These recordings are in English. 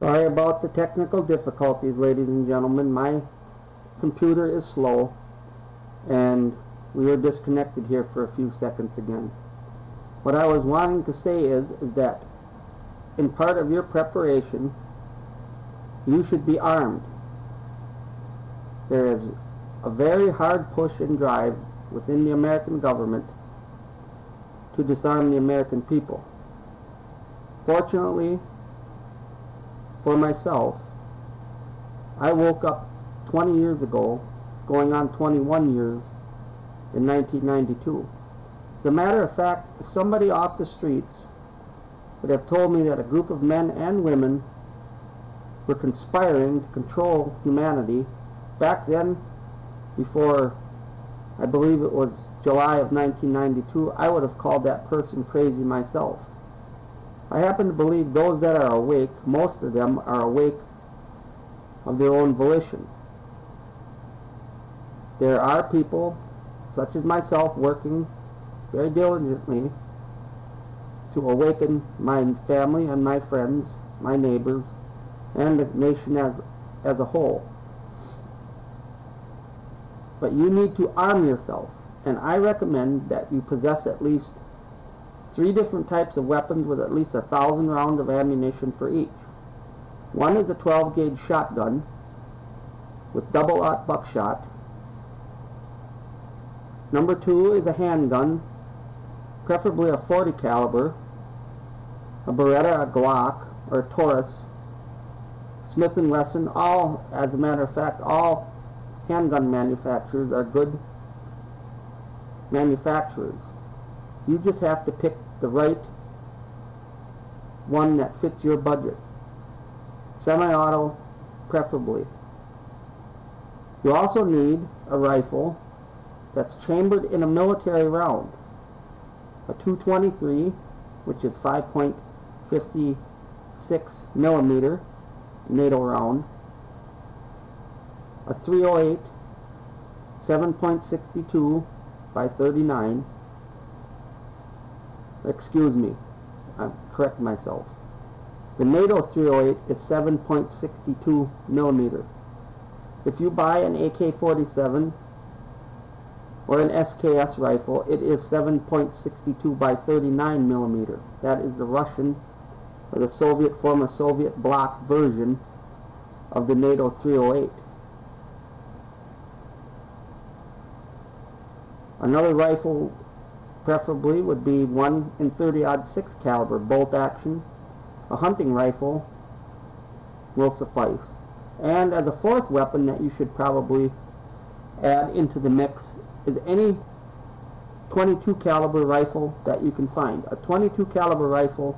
Sorry about the technical difficulties, ladies and gentlemen. My computer is slow and we were disconnected here for a few seconds again. What I was wanting to say is that in part of your preparation, you should be armed. There is a very hard push and drive within the American government to disarm the American people. Fortunately, for myself, I woke up 20 years ago, going on 21 years, in 1992. As a matter of fact, if somebody off the streets would have told me that a group of men and women were conspiring to control humanity back then, before I believe it was July of 1992, I would have called that person crazy myself. I happen to believe those that are awake, most of them are awake of their own volition. There are people, such as myself, working very diligently to awaken my family and my friends, my neighbors, and the nation as a whole. But you need to arm yourself, and I recommend that you possess at least 3 different types of weapons with at least 1,000 rounds of ammunition for each. One is a 12-gauge shotgun with double-aught buckshot. Number 2 is a handgun, preferably a 40 caliber, a Beretta, a Glock, or a Taurus, Smith & Wesson. All, as a matter of fact, all handgun manufacturers are good manufacturers. You just have to pick the right one that fits your budget. Semi-auto, preferably. You also need a rifle that's chambered in a military round. A .223, which is 5.56 millimeter NATO round. A .308, 7.62 by 39. Excuse me, I'm correct myself. The NATO .308 is 7.62 millimeter. If you buy an AK-47 or an SKS rifle, it is 7.62 by 39 millimeter. That is the Russian or the Soviet, former Soviet bloc version of the NATO .308. Another rifle preferably would be one in .30-06 caliber bolt action. A hunting rifle will suffice. And as a fourth weapon that you should probably add into the mix is any .22 caliber rifle that you can find. A .22 caliber rifle,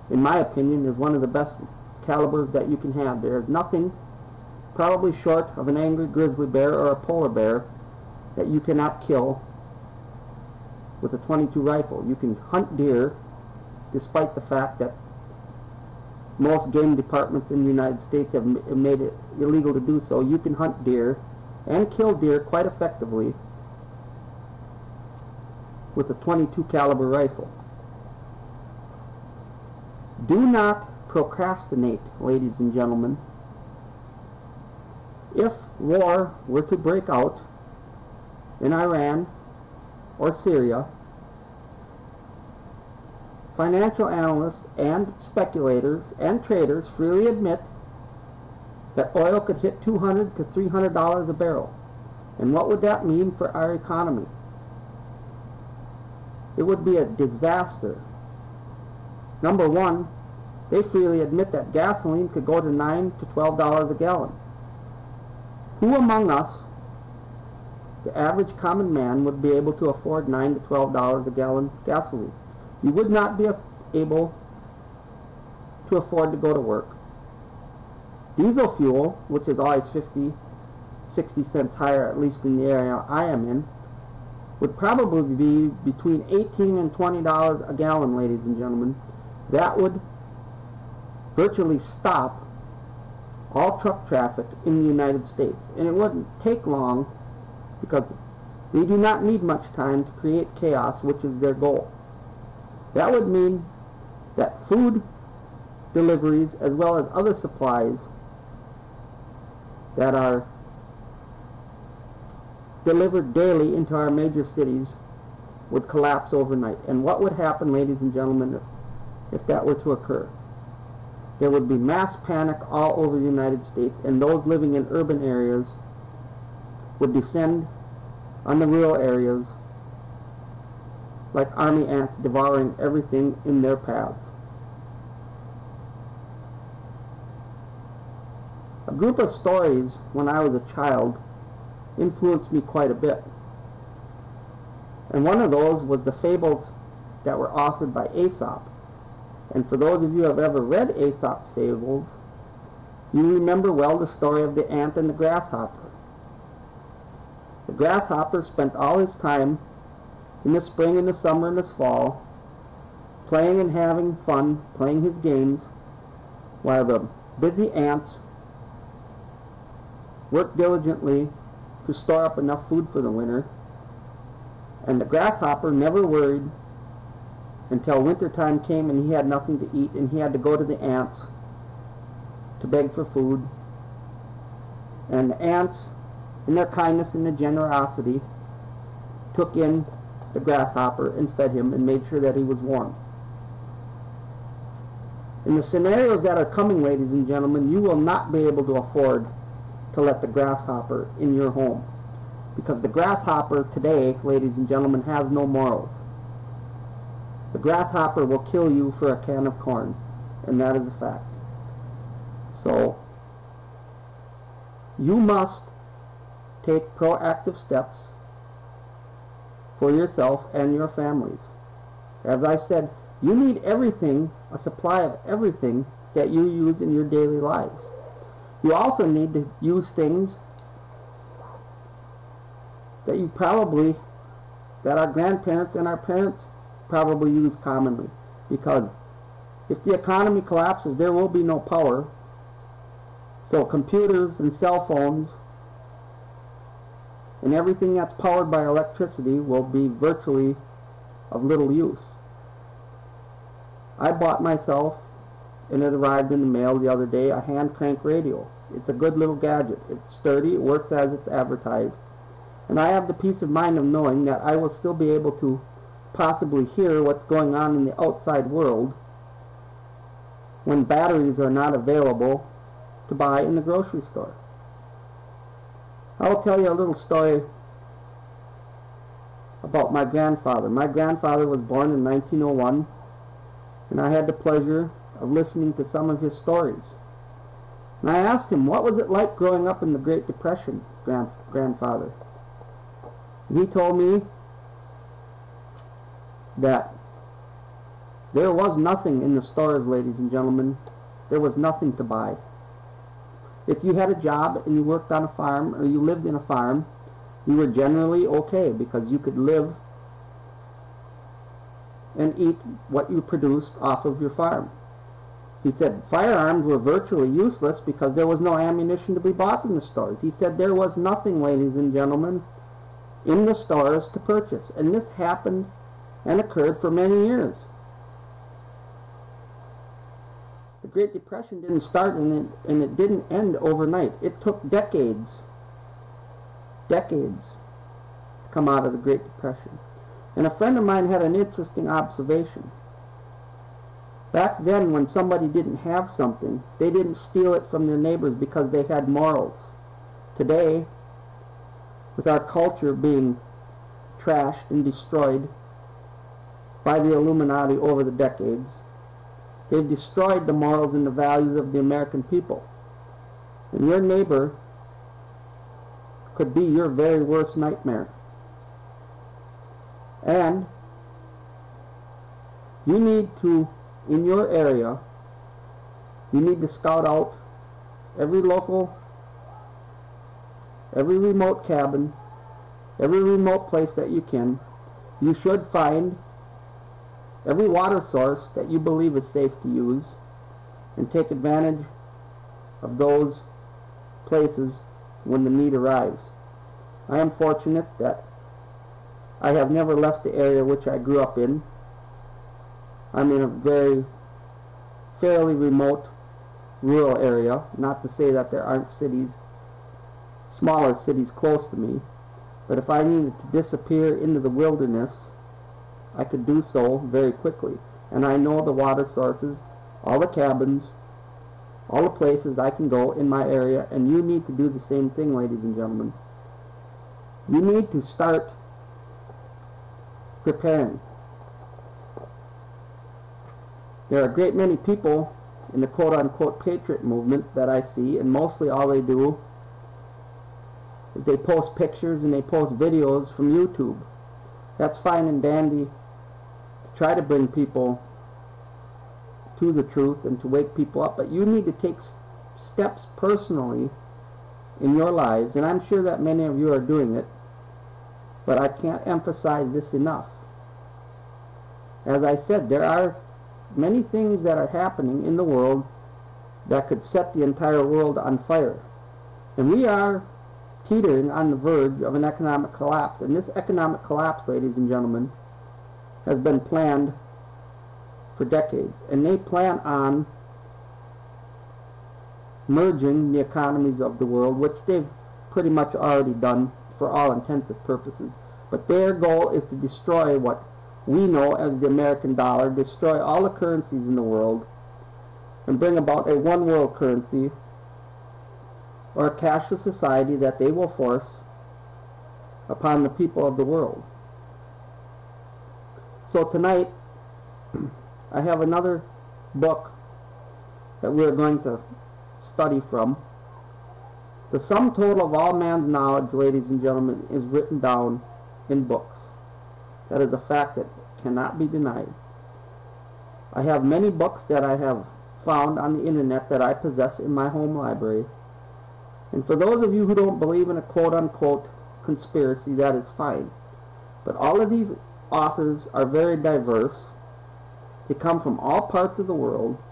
in my opinion, is one of the best calibers that you can have. There is nothing probably short of an angry grizzly bear or a polar bear that you cannot kill with a .22 rifle. You can hunt deer, despite the fact that most game departments in the United States have made it illegal to do so. You can hunt deer and kill deer quite effectively with a .22 caliber rifle. Do not procrastinate, ladies and gentlemen. If war were to break out in Iran or Syria, financial analysts and speculators and traders freely admit that oil could hit $200 to $300 a barrel. And what would that mean for our economy? It would be a disaster. Number one, they freely admit that gasoline could go to $9 to $12 a gallon. Who among us, the average common man, would be able to afford $9 to $12 a gallon gasoline? You would not be able to afford to go to work. Diesel fuel, which is always 50, 60 cents higher, at least in the area I am in, would probably be between $18 and $20 a gallon, ladies and gentlemen. That would virtually stop all truck traffic in the United States. And it wouldn't take long, because they do not need much time to create chaos, which is their goal. That would mean that food deliveries as well as other supplies that are delivered daily into our major cities would collapse overnight. And what would happen, ladies and gentlemen, if that were to occur? There would be mass panic all over the United States, and those living in urban areas would descend on the rural areas like army ants devouring everything in their paths. A group of stories when I was a child influenced me quite a bit. And one of those was the fables that were authored by Aesop. And for those of you who have ever read Aesop's fables, you remember well the story of the ant and the grasshopper. The grasshopper spent all his time in the spring and the summer and the fall playing and having fun, playing his games, while the busy ants worked diligently to store up enough food for the winter. And the grasshopper never worried until wintertime came and he had nothing to eat, and he had to go to the ants to beg for food. And the ants, in their kindness and their generosity, took in the grasshopper and fed him and made sure that he was warm. In the scenarios that are coming, ladies and gentlemen, you will not be able to afford to let the grasshopper in your home, because the grasshopper today, ladies and gentlemen, has no morals. The grasshopper will kill you for a can of corn, and that is a fact. So you must take proactive steps for yourself and your families. As I said, you need everything, a supply of everything that you use in your daily lives. You also need to use things that you probably, that our grandparents and our parents probably use commonly. Because if the economy collapses, there will be no power. So computers and cell phones and everything that's powered by electricity will be virtually of little use. I bought myself, and it arrived in the mail the other day, a hand crank radio. It's a good little gadget. It's sturdy, it works as it's advertised, and I have the peace of mind of knowing that I will still be able to possibly hear what's going on in the outside world when batteries are not available to buy in the grocery store. I'll tell you a little story about my grandfather. My grandfather was born in 1901, and I had the pleasure of listening to some of his stories. And I asked him, what was it like growing up in the Great Depression, grandfather? And he told me that there was nothing in the stores, ladies and gentlemen. There was nothing to buy. If you had a job and you worked on a farm or you lived in a farm, you were generally okay because you could live and eat what you produced off of your farm. He said firearms were virtually useless because there was no ammunition to be bought in the stores. He said there was nothing, ladies and gentlemen, in the stores to purchase. And this happened and occurred for many years. The Great Depression didn't start and it didn't end overnight. It took decades to come out of the Great Depression. And a friend of mine had an interesting observation. Back then, when somebody didn't have something, they didn't steal it from their neighbors because they had morals. Today, with our culture being trashed and destroyed by the Illuminati over the decades, they've destroyed the morals and the values of the American people. And your neighbor could be your very worst nightmare. And you need to, in your area, you need to scout out every local, every remote cabin, every remote place that you can. You should find every water source that you believe is safe to use and take advantage of those places when the need arrives. I am fortunate that I have never left the area which I grew up in. I'm in a very fairly remote rural area, not to say that there aren't cities, smaller cities close to me, but if I needed to disappear into the wilderness, I could do so very quickly. And I know the water sources, all the cabins, all the places I can go in my area, and you need to do the same thing, ladies and gentlemen. You need to start preparing. There are a great many people in the quote-unquote patriot movement that I see, and mostly all they do is they post pictures and they post videos from YouTube. That's fine and dandy to try to bring people to the truth and to wake people up, but you need to take steps personally in your lives, and I'm sure that many of you are doing it, but I can't emphasize this enough. As I said, there are many things that are happening in the world that could set the entire world on fire, and we are teetering on the verge of an economic collapse. And this economic collapse, ladies and gentlemen, has been planned for decades, and they plan on merging the economies of the world, which they've pretty much already done for all intensive purposes. But their goal is to destroy what we know as the American dollar, destroy all the currencies in the world, and bring about a one world currency, or a cashless society that they will force upon the people of the world. So tonight, I have another book that we're going to study from. The sum total of all man's knowledge, ladies and gentlemen, is written down in books. That is a fact that cannot be denied. I have many books that I have found on the internet that I possess in my home library. And for those of you who don't believe in a quote-unquote conspiracy, that is fine. But all of these authors are very diverse. They come from all parts of the world,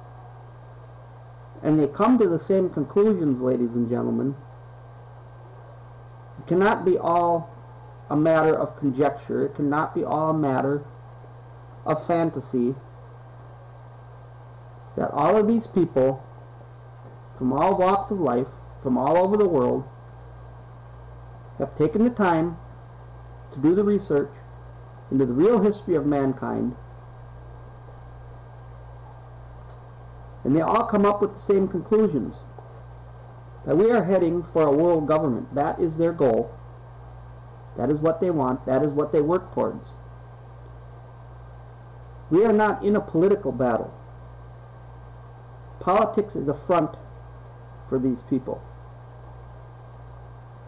and they come to the same conclusions, ladies and gentlemen. It cannot be all a matter of conjecture. It cannot be all a matter of fantasy. That all of these people from all walks of life, from all over the world, have taken the time to do the research into the real history of mankind, and they all come up with the same conclusions, that we are heading for a world government. That is their goal. That is what they want. That is what they work towards. We are not in a political battle. Politics is a front for these people.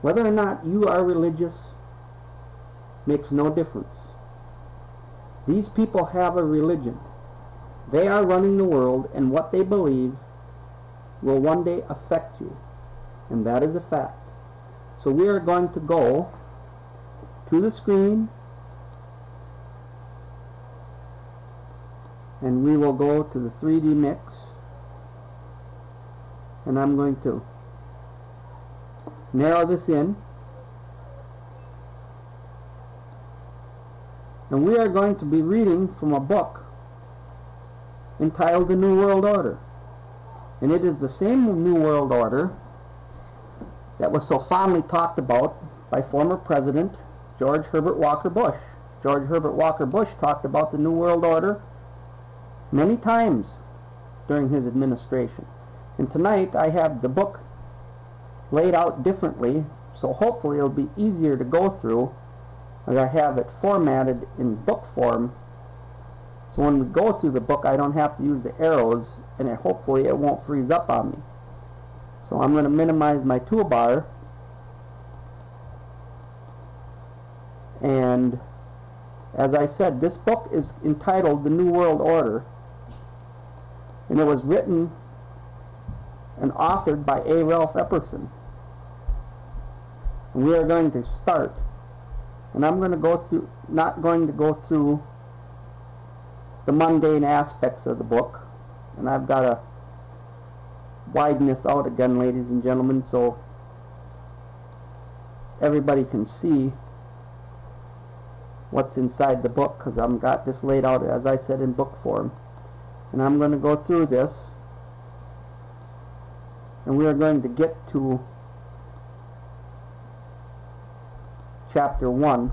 Whether or not you are religious makes no difference. These people have a religion. They are running the world, and what they believe will one day affect you. And that is a fact. So we are going to go to the screen, and we will go to the 3D mix, and I'm going to narrow this in, and we are going to be reading from a book entitled The New World Order. And it is the same New World Order that was so fondly talked about by former President George Herbert Walker Bush. George Herbert Walker Bush talked about the New World Order many times during his administration. And tonight I have the book laid out differently, so hopefully it'll be easier to go through, as I have it formatted in book form. So when we go through the book, I don't have to use the arrows, and hopefully it won't freeze up on me. So I'm going to minimize my toolbar, and as I said, this book is entitled The New World Order, and it was written and authored by A. Ralph Epperson. And we are going to start, and I'm going to go through, not going to go through the mundane aspects of the book, and I've got to widen this out again, ladies and gentlemen, so everybody can see what's inside the book, because I've got this laid out, as I said, in book form. And I'm going to go through this, and we are going to get to chapter 1.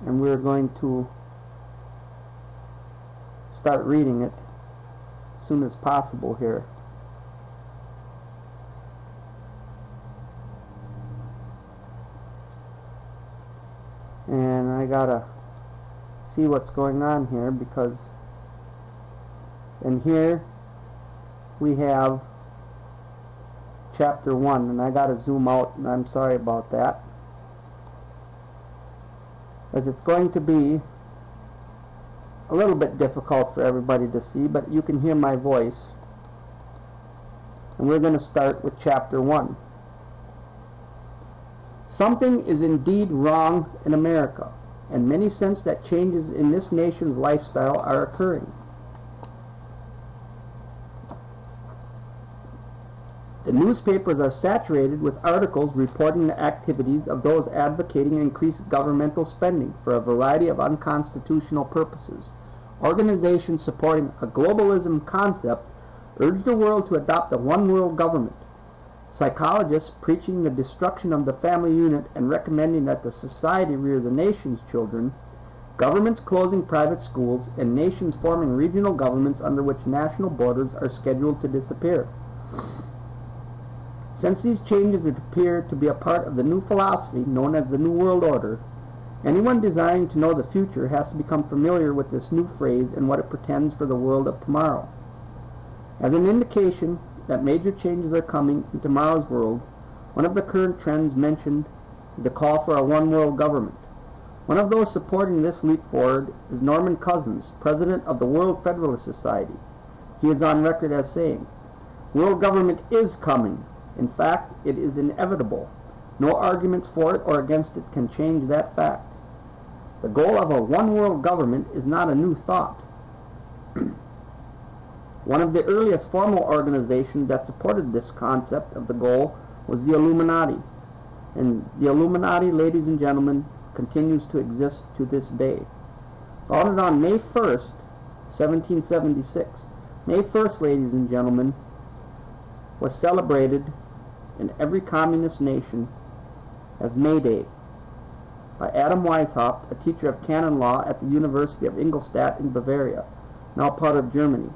And we're going to start reading it as soon as possible here. And I gotta see what's going on here, because in here we have chapter 1, and I gotta zoom out, and I'm sorry about that, as it's going to be a little bit difficult for everybody to see, but you can hear my voice. And we're going to start with chapter 1. Something is indeed wrong in America, and many sense that changes in this nation's lifestyle are occurring. The newspapers are saturated with articles reporting the activities of those advocating increased governmental spending for a variety of unconstitutional purposes. Organizations supporting a globalism concept urge the world to adopt a one-world government. Psychologists preaching the destruction of the family unit and recommending that the society rear the nation's children. Governments closing private schools, and nations forming regional governments under which national borders are scheduled to disappear. Since these changes appear to be a part of the new philosophy known as the New World Order, anyone desiring to know the future has to become familiar with this new phrase and what it portends for the world of tomorrow. As an indication that major changes are coming in tomorrow's world, one of the current trends mentioned is the call for a one-world government. One of those supporting this leap forward is Norman Cousins, president of the World Federalist Society. He is on record as saying, "World government is coming. In fact, it is inevitable. No arguments for it or against it can change that fact. The goal of a one-world government is not a new thought." One of the earliest formal organizations that supported this concept of the goal was the Illuminati. And the Illuminati, ladies and gentlemen, continues to exist to this day. Founded on May 1st, 1776, May 1st, ladies and gentlemen, was celebrated in every communist nation as May Day by Adam Weishaupt, a teacher of canon law at the University of Ingolstadt in Bavaria, now part of Germany.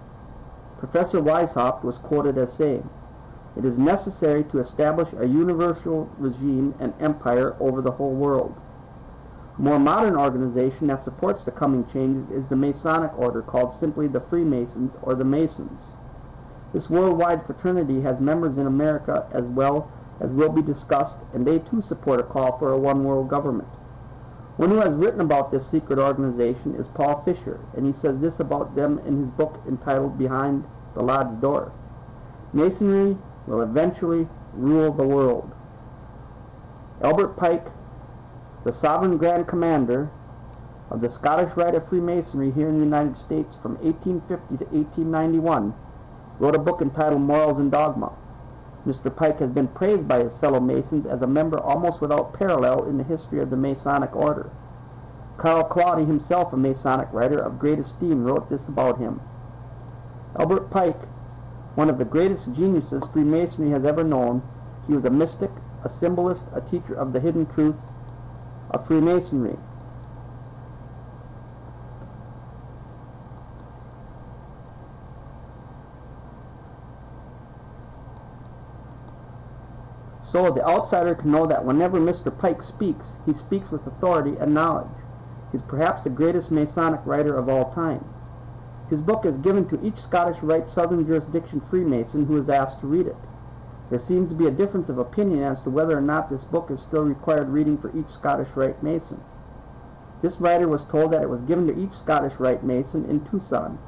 Professor Weishaupt was quoted as saying, "It is necessary to establish a universal regime and empire over the whole world." A more modern organization that supports the coming changes is the Masonic order, called simply the Freemasons or the Masons. This worldwide fraternity has members in America as well, as will be discussed, and they too support a call for a one-world government. One who has written about this secret organization is Paul Fisher, and he says this about them in his book entitled Behind the Lodge Door: "Masonry will eventually rule the world." Albert Pike, the Sovereign Grand Commander of the Scottish Rite of Freemasonry here in the United States from 1850 to 1891, wrote a book entitled Morals and Dogma. Mr. Pike has been praised by his fellow Masons as a member almost without parallel in the history of the Masonic order. Carl Claudy, himself a Masonic writer of great esteem, wrote this about him: "Albert Pike, one of the greatest geniuses Freemasonry has ever known, he was a mystic, a symbolist, a teacher of the hidden truths of Freemasonry. So the outsider can know that whenever Mr. Pike speaks, he speaks with authority and knowledge. He is perhaps the greatest Masonic writer of all time. His book is given to each Scottish Rite Southern Jurisdiction Freemason who is asked to read it. There seems to be a difference of opinion as to whether or not this book is still required reading for each Scottish Rite Mason. This writer was told that it was given to each Scottish Rite Mason in Tucson.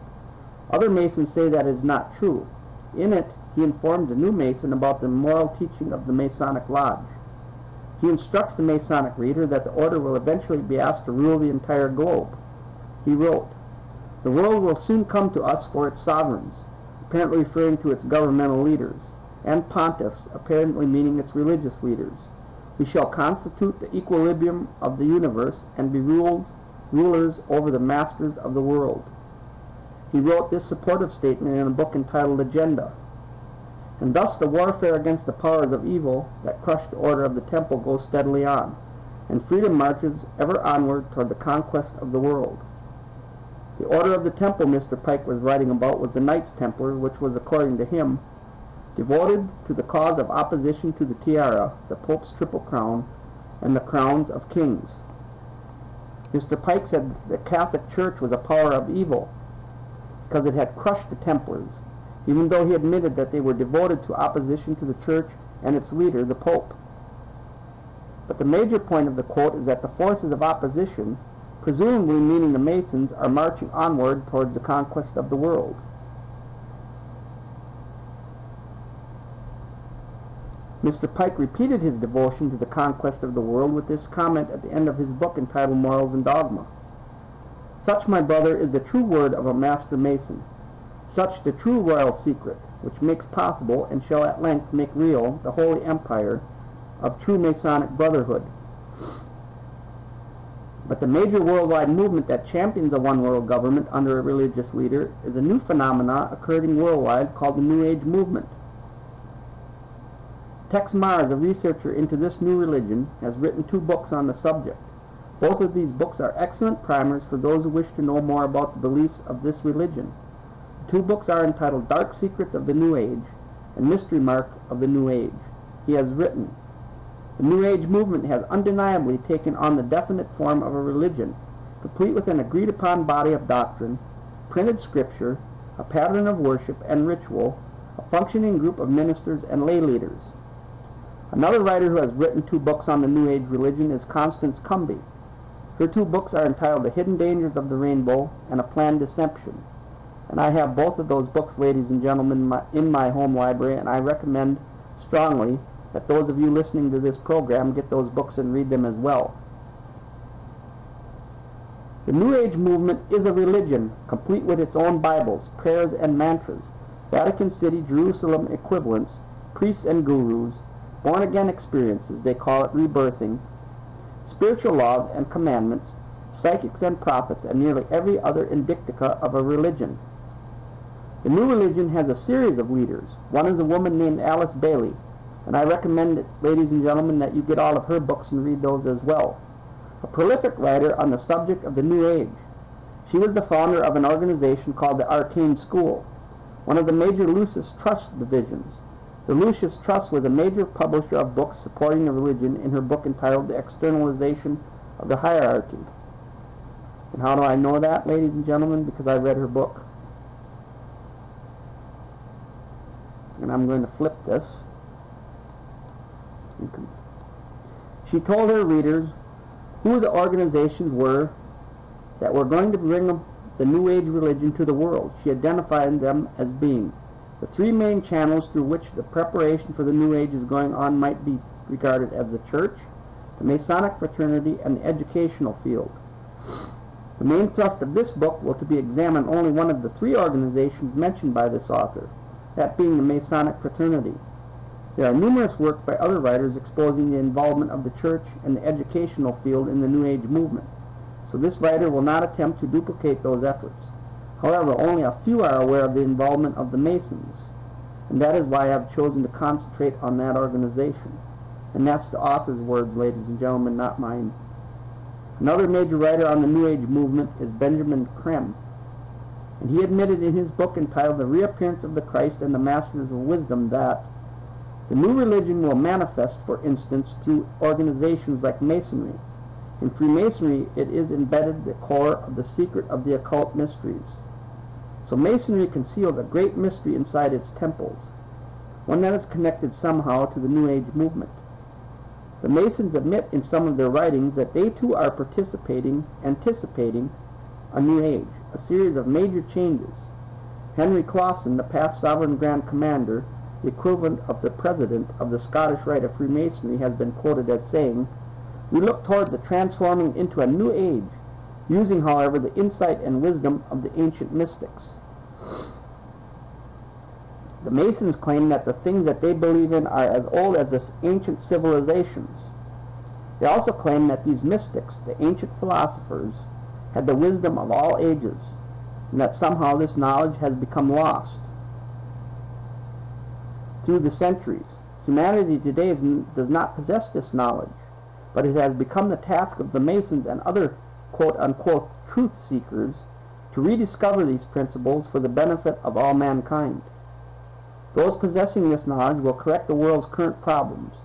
Other Masons say that is not true. In it, he informs a new Mason about the moral teaching of the Masonic Lodge. He instructs the Masonic reader that the order will eventually be asked to rule the entire globe. He wrote, "The world will soon come to us for its sovereigns," apparently referring to its governmental leaders, and pontiffs, apparently meaning its religious leaders. We shall constitute the equilibrium of the universe and be rulers over the masters of the world. He wrote this supportive statement in a book entitled Agenda. And thus the warfare against the powers of evil that crushed the order of the temple goes steadily on, and freedom marches ever onward toward the conquest of the world. The order of the temple Mr. Pike was writing about was the Knights Templar, which was, according to him, devoted to the cause of opposition to the tiara, the Pope's triple crown, and the crowns of kings. Mr. Pike said the Catholic Church was a power of evil because it had crushed the Templars, even though he admitted that they were devoted to opposition to the Church and its leader, the Pope. But the major point of the quote is that the forces of opposition, presumably meaning the Masons, are marching onward towards the conquest of the world. Mr. Pike repeated his devotion to the conquest of the world with this comment at the end of his book entitled Morals and Dogma. Such, my brother, is the true word of a master Mason, such the true royal secret, which makes possible and shall at length make real the holy empire of true Masonic brotherhood. But the major worldwide movement that champions a one-world government under a religious leader is a new phenomena occurring worldwide called the New Age movement. Tex Mars, a researcher into this new religion, has written 2 books on the subject. Both of these books are excellent primers for those who wish to know more about the beliefs of this religion. The 2 books are entitled Dark Secrets of the New Age and Mystery Mark of the New Age. He has written, the New Age movement has undeniably taken on the definite form of a religion, complete with an agreed-upon body of doctrine, printed scripture, a pattern of worship and ritual, a functioning group of ministers and lay leaders. Another writer who has written 2 books on the New Age religion is Constance Cumby. Her 2 books are entitled The Hidden Dangers of the Rainbow and A Planned Deception. And I have both of those books, ladies and gentlemen, in my home library, and I recommend strongly that those of you listening to this program get those books and read them as well. The New Age movement is a religion, complete with its own Bibles, prayers and mantras, Vatican City, Jerusalem equivalents, priests and gurus, born-again experiences, they call it rebirthing, spiritual laws and commandments, psychics and prophets, and nearly every other indictica of a religion. The new religion has a series of leaders. One is a woman named Alice Bailey, and I recommend, ladies and gentlemen, that you get all of her books and read those as well. A prolific writer on the subject of the New Age. She was the founder of an organization called the Arcane School, one of the major Lucis Trust divisions. The Lucis Trust was a major publisher of books supporting the religion in her book entitled The Externalization of the Hierarchy. And how do I know that, ladies and gentlemen? Because I read her book. And I'm going to flip this. She told her readers who the organizations were that were going to bring the New Age religion to the world. She identified them as being the 3 main channels through which the preparation for the New Age is going on might be regarded as the Church, the Masonic fraternity, and the educational field. The main thrust of this book will to be examine only one of the 3 organizations mentioned by this author, that being the Masonic fraternity. There are numerous works by other writers exposing the involvement of the Church and the educational field in the New Age movement, so this writer will not attempt to duplicate those efforts. However, only a few are aware of the involvement of the Masons, and that is why I have chosen to concentrate on that organization. And that's the author's words, ladies and gentlemen, not mine. Another major writer on the New Age movement is Benjamin Creme, and he admitted in his book entitled The Reappearance of the Christ and the Masters of Wisdom that the new religion will manifest, for instance, through organizations like Masonry. In Freemasonry, it is embedded the core of the secret of the occult mysteries. So Masonry conceals a great mystery inside its temples, one that is connected somehow to the New Age movement. The Masons admit in some of their writings that they too are anticipating a New Age, a series of major changes. Henry Clausen, the past Sovereign Grand Commander, the equivalent of the President of the Scottish Rite of Freemasonry, has been quoted as saying, "We look towards the transforming into a new age, using, however, the insight and wisdom of the ancient mystics." The Masons claim that the things that they believe in are as old as the ancient civilizations. They also claim that these mystics, the ancient philosophers, had the wisdom of all ages, and that somehow this knowledge has become lost through the centuries. Humanity today does not possess this knowledge, but it has become the task of the Masons and other quote-unquote truth seekers to rediscover these principles for the benefit of all mankind. Those possessing this knowledge will correct the world's current problems.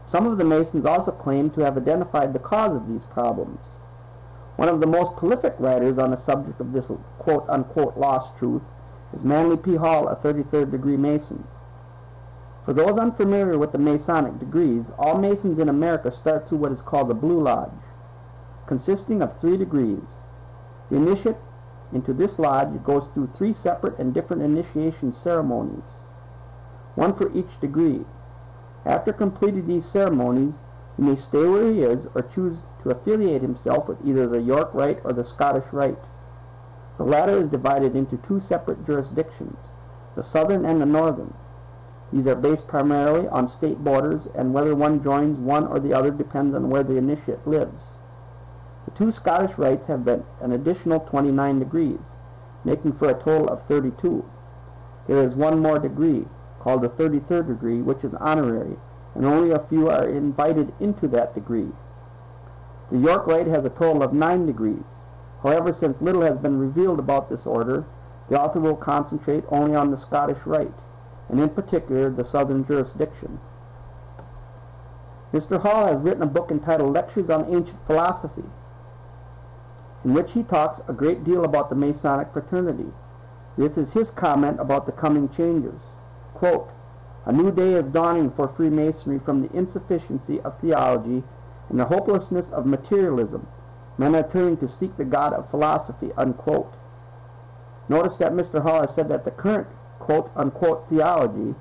Some of the Masons also claim to have identified the cause of these problems. One of the most prolific writers on the subject of this quote-unquote lost truth is Manly P. Hall, a 33rd degree Mason. For those unfamiliar with the Masonic degrees, all Masons in America start through what is called the Blue Lodge, consisting of 3 degrees. The initiate into this lodge goes through 3 separate and different initiation ceremonies, one for each degree. After completing these ceremonies, he may stay where he is or choose to affiliate himself with either the York Rite or the Scottish Rite. The latter is divided into 2 separate jurisdictions, the Southern and the Northern. These are based primarily on state borders, and whether one joins one or the other depends on where the initiate lives. The 2 Scottish rites have been an additional 29 degrees, making for a total of 32. There is one more degree, called the 33rd degree, which is honorary, and only a few are invited into that degree. The York Rite has a total of 9 degrees. However, since little has been revealed about this order, the author will concentrate only on the Scottish Rite, and in particular the Southern jurisdiction. Mr. Hall has written a book entitled Lectures on Ancient Philosophy, in which he talks a great deal about the Masonic fraternity. This is his comment about the coming changes. Quote, "A new day is dawning for Freemasonry from the insufficiency of theology and the hopelessness of materialism. Men are turning to seek the God of philosophy," unquote. Notice that Mr. Hall has said that the current quote-unquote theology,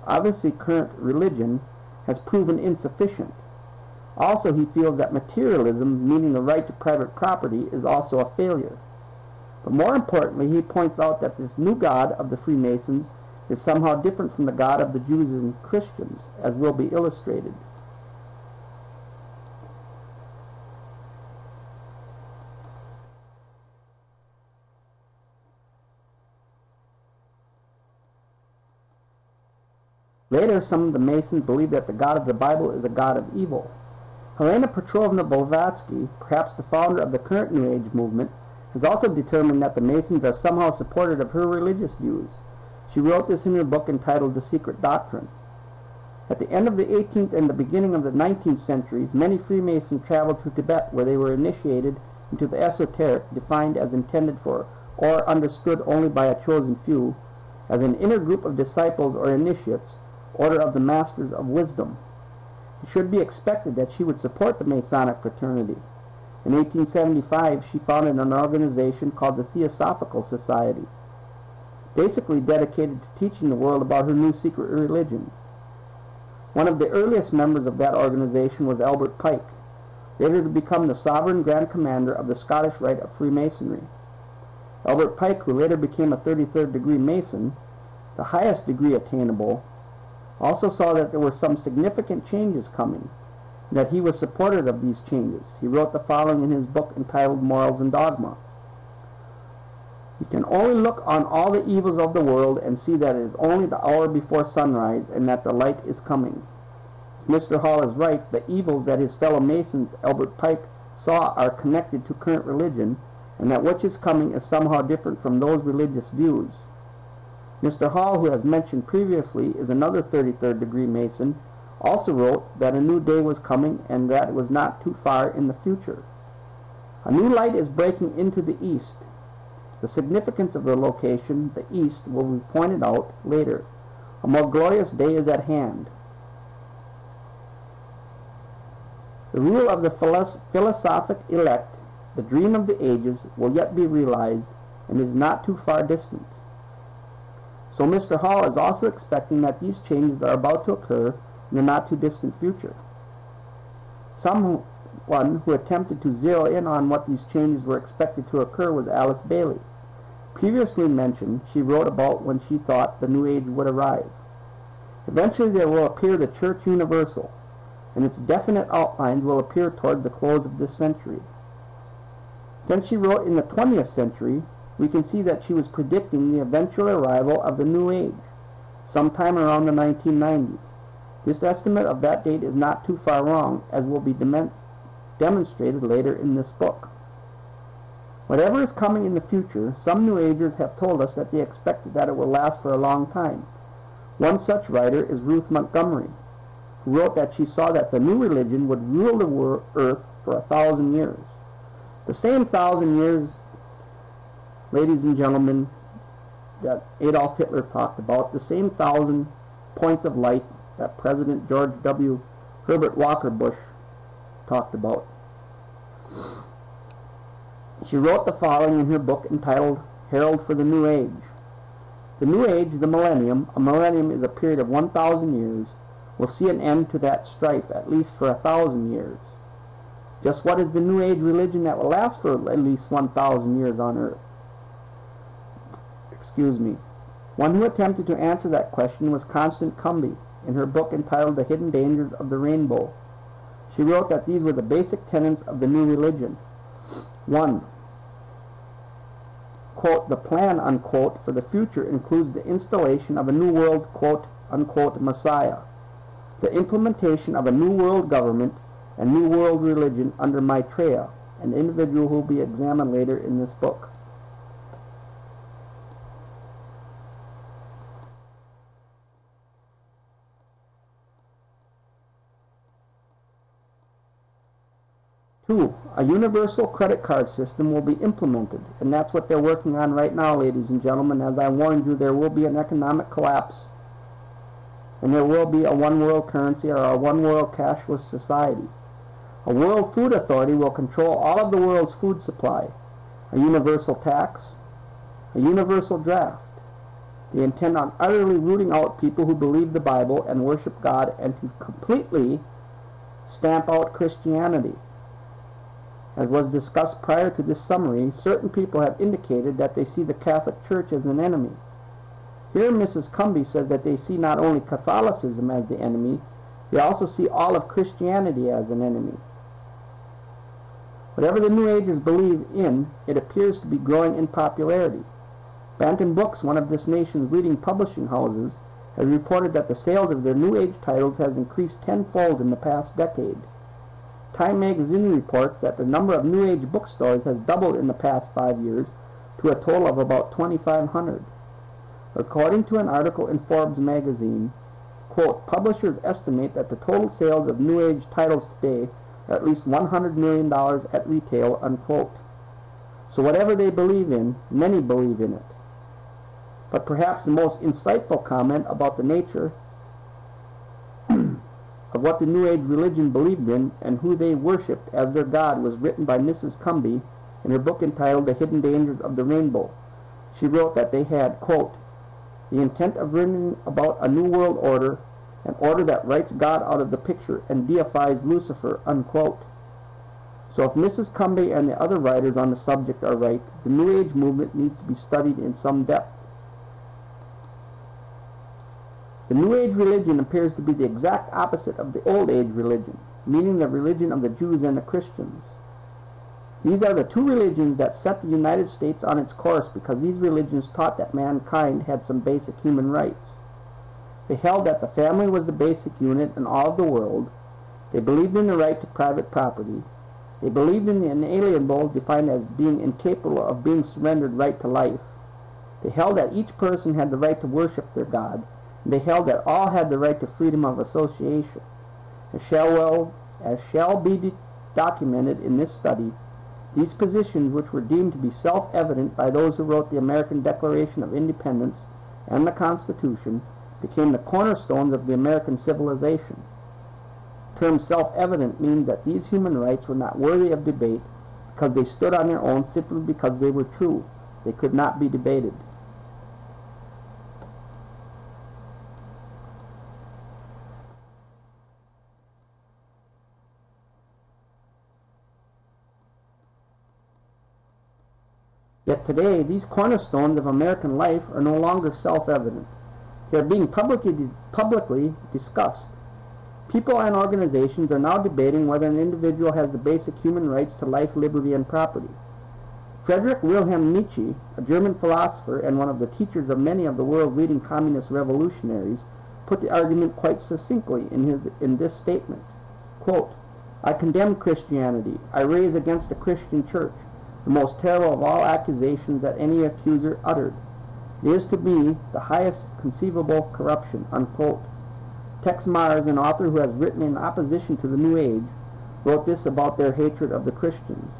obviously current religion, has proven insufficient. Also, he feels that materialism, meaning the right to private property, is also a failure. But more importantly, he points out that this new God of the Freemasons is somehow different from the God of the Jews and Christians, as will be illustrated. Later, some of the Masons believe that the God of the Bible is a God of evil. Helena Petrovna Blavatsky, perhaps the founder of the current New Age movement, has also determined that the Masons are somehow supportive of her religious views. She wrote this in her book entitled The Secret Doctrine. At the end of the 18th and the beginning of the 19th centuries, many Freemasons traveled to Tibet, where they were initiated into the esoteric, defined as intended for, or understood only by a chosen few, as an inner group of disciples or initiates, order of the Masters of Wisdom. It should be expected that she would support the Masonic fraternity. In 1875, she founded an organization called the Theosophical Society, basically dedicated to teaching the world about her new secret religion. One of the earliest members of that organization was Albert Pike, later to become the Sovereign Grand Commander of the Scottish Rite of Freemasonry. Albert Pike, who later became a 33rd degree Mason, the highest degree attainable, also saw that there were some significant changes coming, and that he was supportive of these changes. He wrote the following in his book entitled Morals and Dogma. "We can only look on all the evils of the world and see that it is only the hour before sunrise and that the light is coming. If Mr. Hall is right, the evils that his fellow Masons, Albert Pike, saw are connected to current religion, and that which is coming is somehow different from those religious views." Mr. Hall, who has mentioned previously, is another 33rd degree Mason, also wrote that a new day was coming and that it was not too far in the future. A new light is breaking into the east. The significance of the location, the east, will be pointed out later. A more glorious day is at hand. The rule of the philosophic elect, the dream of the ages, will yet be realized and is not too far distant. So Mr. Hall is also expecting that these changes are about to occur in the not-too-distant future. Someone who attempted to zero in on what these changes were expected to occur was Alice Bailey. Previously mentioned, she wrote about when she thought the New Age would arrive. Eventually there will appear the Church Universal. and its definite outlines will appear towards the close of this century. Since she wrote in the 20th century, we can see that she was predicting the eventual arrival of the New Age, sometime around the 1990s. This estimate of that date is not too far wrong, as will be demonstrated later in this book. Whatever is coming in the future, some New Agers have told us that they expect that it will last for a long time. One such writer is Ruth Montgomery, who wrote that she saw that the new religion would rule the earth for 1,000 years. The same 1,000 years, ladies and gentlemen, that Adolf Hitler talked about, the same 1,000 points of light that President George W. Herbert Walker Bush talked about. She wrote the following in her book entitled Herald for the New Age. The New Age, the millennium, a millennium is a period of 1,000 years, will see an end to that strife, at least for 1,000 years. Just what is the New Age religion that will last for at least 1,000 years on earth? Excuse me. One who attempted to answer that question was Constance Cumby in her book entitled The Hidden Dangers of the Rainbow. She wrote that these were the basic tenets of the new religion. 1. Quote, the plan, unquote, for the future includes the installation of a new world, quote, unquote, Messiah, the implementation of a new world government and new world religion under Maitreya, an individual who will be examined later in this book. Two, a universal credit card system will be implemented, and that's what they're working on right now, ladies and gentlemen. As I warned you, there will be an economic collapse, and there will be a one world currency or a one world cashless society. A world food authority will control all of the world's food supply, a universal tax, a universal draft. They intend on utterly rooting out people who believe the Bible and worship God, and to completely stamp out Christianity. As was discussed prior to this summary, certain people have indicated that they see the Catholic Church as an enemy. Here Mrs. Cumby says that they see not only Catholicism as the enemy, they also see all of Christianity as an enemy. Whatever the New Agers believe in, it appears to be growing in popularity. Bantam Books, one of this nation's leading publishing houses, has reported that the sales of their New Age titles has increased tenfold in the past decade. Time magazine reports that the number of New Age bookstores has doubled in the past 5 years to a total of about 2,500. According to an article in Forbes magazine, quote, publishers estimate that the total sales of New Age titles today are at least $100 million at retail, unquote. So whatever they believe in, many believe in it. But perhaps the most insightful comment about the nature of what the New Age religion believed in and who they worshipped as their God was written by Mrs. Cumby in her book entitled The Hidden Dangers of the Rainbow. She wrote that they had, quote, the intent of bringing about a new world order, an order that writes God out of the picture and deifies Lucifer, unquote. So if Mrs. Cumby and the other writers on the subject are right, the New Age movement needs to be studied in some depth. The New Age religion appears to be the exact opposite of the Old Age religion, meaning the religion of the Jews and the Christians. These are the two religions that set the United States on its course, because these religions taught that mankind had some basic human rights. They held that the family was the basic unit in all of the world. They believed in the right to private property. They believed in the inalienable, defined as being incapable of being surrendered right to life. They held that each person had the right to worship their God. They held that all had the right to freedom of association. As shall be documented in this study, these positions, which were deemed to be self-evident by those who wrote the American Declaration of Independence and the Constitution, became the cornerstones of the American civilization. The term self-evident means that these human rights were not worthy of debate because they stood on their own simply because they were true. They could not be debated. Yet today, these cornerstones of American life are no longer self-evident. They are being publicly discussed. People and organizations are now debating whether an individual has the basic human rights to life, liberty, and property. Friedrich Wilhelm Nietzsche, a German philosopher and one of the teachers of many of the world's leading communist revolutionaries, put the argument quite succinctly in this statement. Quote, "I condemn Christianity. I raise against the Christian church the most terrible of all accusations that any accuser uttered. It is to me the highest conceivable corruption." Unquote. Tex Mars, an author who has written in opposition to the New Age, wrote this about their hatred of the Christians.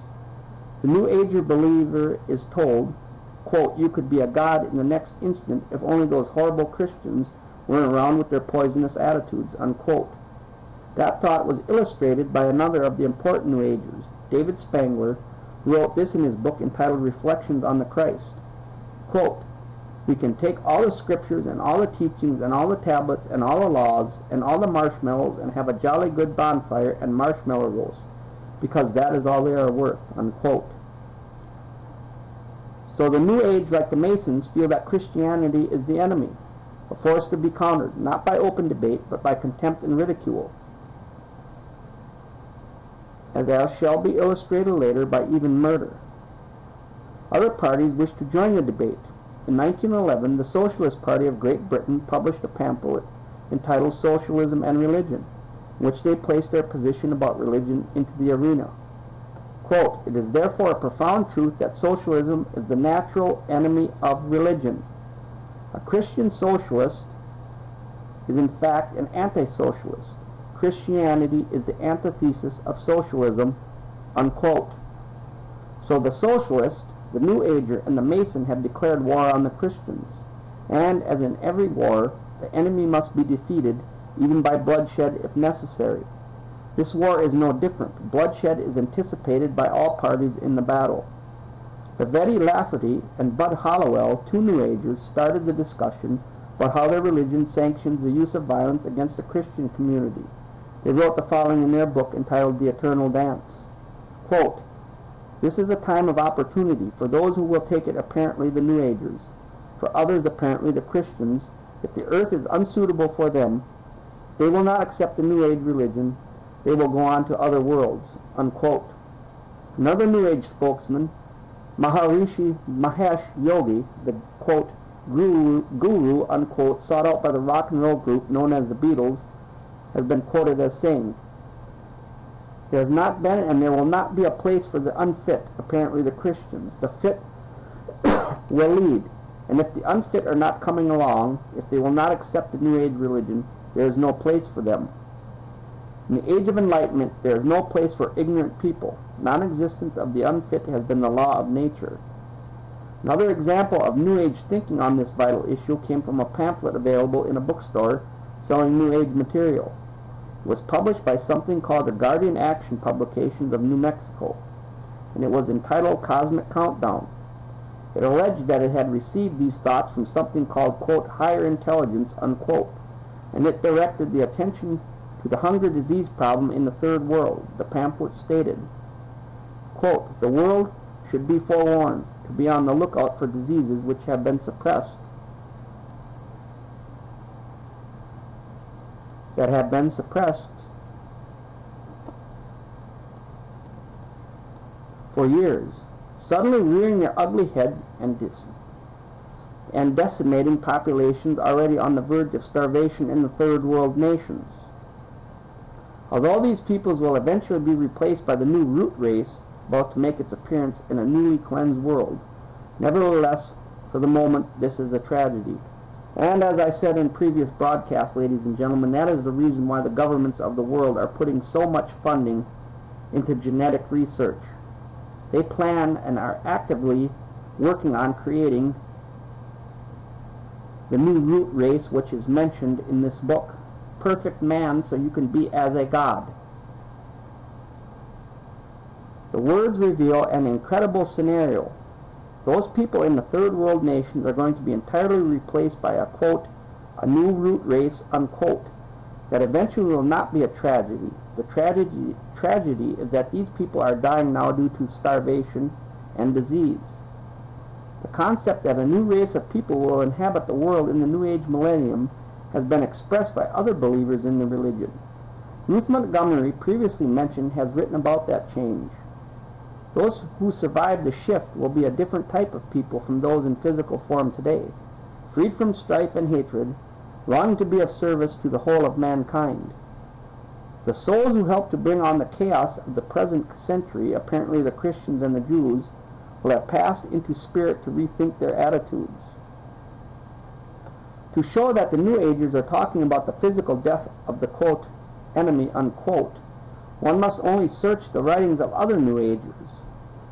The New Ager believer is told, quote, "You could be a god in the next instant if only those horrible Christians weren't around with their poisonous attitudes." Unquote. That thought was illustrated by another of the important New Agers, David Spangler, who wrote this in his book entitled Reflections on the Christ. Quote, "We can take all the scriptures and all the teachings and all the tablets and all the laws and all the marshmallows and have a jolly good bonfire and marshmallow roast, because that is all they are worth." Unquote. So the New Age, like the Masons, feel that Christianity is the enemy, a force to be countered, not by open debate, but by contempt and ridicule, as shall be illustrated later, by even murder. Other parties wish to join the debate. In 1911, the Socialist Party of Great Britain published a pamphlet entitled Socialism and Religion, in which they placed their position about religion into the arena. Quote, "It is therefore a profound truth that socialism is the natural enemy of religion. A Christian socialist is in fact an anti-socialist. Christianity is the antithesis of socialism." Unquote. So the socialist, the New Ager, and the Mason have declared war on the Christians. And, as in every war, the enemy must be defeated, even by bloodshed if necessary. This war is no different. Bloodshed is anticipated by all parties in the battle. Lavetti Lafferty and Bud Hallowell, two New Agers, started the discussion about how their religion sanctions the use of violence against the Christian community. They wrote the following in their book entitled The Eternal Dance. Quote, "This is a time of opportunity for those who will take it, apparently the New Agers, for others apparently the Christians. If the earth is unsuitable for them, if they will not accept the New Age religion, they will go on to other worlds." Unquote. Another New Age spokesman, Maharishi Mahesh Yogi, the quote, guru, unquote, sought out by the rock and roll group known as the Beatles, has been quoted as saying, "There has not been and there will not be a place for the unfit, apparently the Christians. The fit will lead, and if the unfit are not coming along, if they will not accept the New Age religion, there is no place for them. In the Age of Enlightenment, there is no place for ignorant people. Non-existence of the unfit has been the law of nature." Another example of New Age thinking on this vital issue came from a pamphlet available in a bookstore selling New Age material. It was published by something called the Guardian Action Publications of New Mexico, and it was entitled Cosmic Countdown. It alleged that it had received these thoughts from something called, quote, "higher intelligence," unquote, and it directed the attention to the hunger disease problem in the third world. The pamphlet stated, quote, "The world should be forewarned to be on the lookout for diseases which have been suppressed, for years, suddenly rearing their ugly heads and decimating populations already on the verge of starvation in the third world nations. Although these peoples will eventually be replaced by the new root race about to make its appearance in a newly cleansed world, nevertheless, for the moment, this is a tragedy. And as I said in previous broadcasts, ladies and gentlemen, that is the reason why the governments of the world are putting so much funding into genetic research. They plan and are actively working on creating the new root race, which is mentioned in this book. Perfect man, so you can be as a god. The words reveal an incredible scenario. Those people in the third world nations are going to be entirely replaced by a, quote, "a new root race," unquote, that eventually will not be a tragedy. The tragedy is that these people are dying now due to starvation and disease. The concept that a new race of people will inhabit the world in the New Age millennium has been expressed by other believers in the religion. Ruth Montgomery, previously mentioned, has written about that change. Those who survive the shift will be a different type of people from those in physical form today, freed from strife and hatred, longing to be of service to the whole of mankind. The souls who help to bring on the chaos of the present century, apparently the Christians and the Jews, will have passed into spirit to rethink their attitudes. To show that the New Agers are talking about the physical death of the, quote, enemy, unquote, one must only search the writings of other New Agers.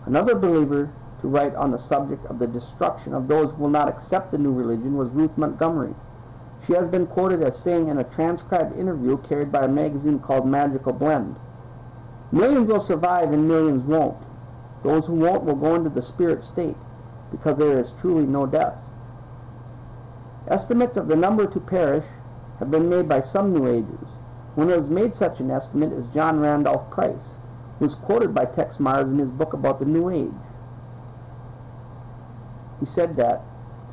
Another believer to write on the subject of the destruction of those who will not accept the new religion was Ruth Montgomery. She has been quoted as saying in a transcribed interview carried by a magazine called Magical Blend, "Millions will survive and millions won't. Those who won't will go into the spirit state, because there is truly no death." Estimates of the number to perish have been made by some New Agers. One who has made such an estimate is John Randolph Price, who is quoted by Tex Mars in his book about the New Age. He said that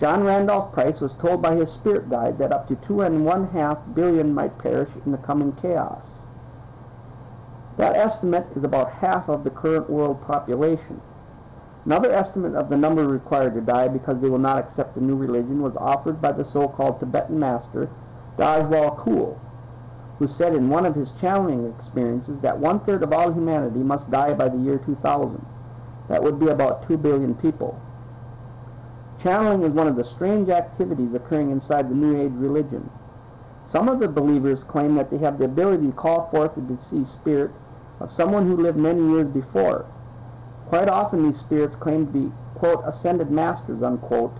John Randolph Price was told by his spirit guide that up to 2.5 billion might perish in the coming chaos. That estimate is about half of the current world population. Another estimate of the number required to die because they will not accept the new religion was offered by the so-called Tibetan master Dajwal Khul, who said in one of his channeling experiences that 1/3 of all humanity must die by the year 2000. That would be about 2 billion people. Channeling is one of the strange activities occurring inside the New Age religion. Some of the believers claim that they have the ability to call forth the deceased spirit of someone who lived many years before. Quite often these spirits claim to be, quote, ascended masters, unquote,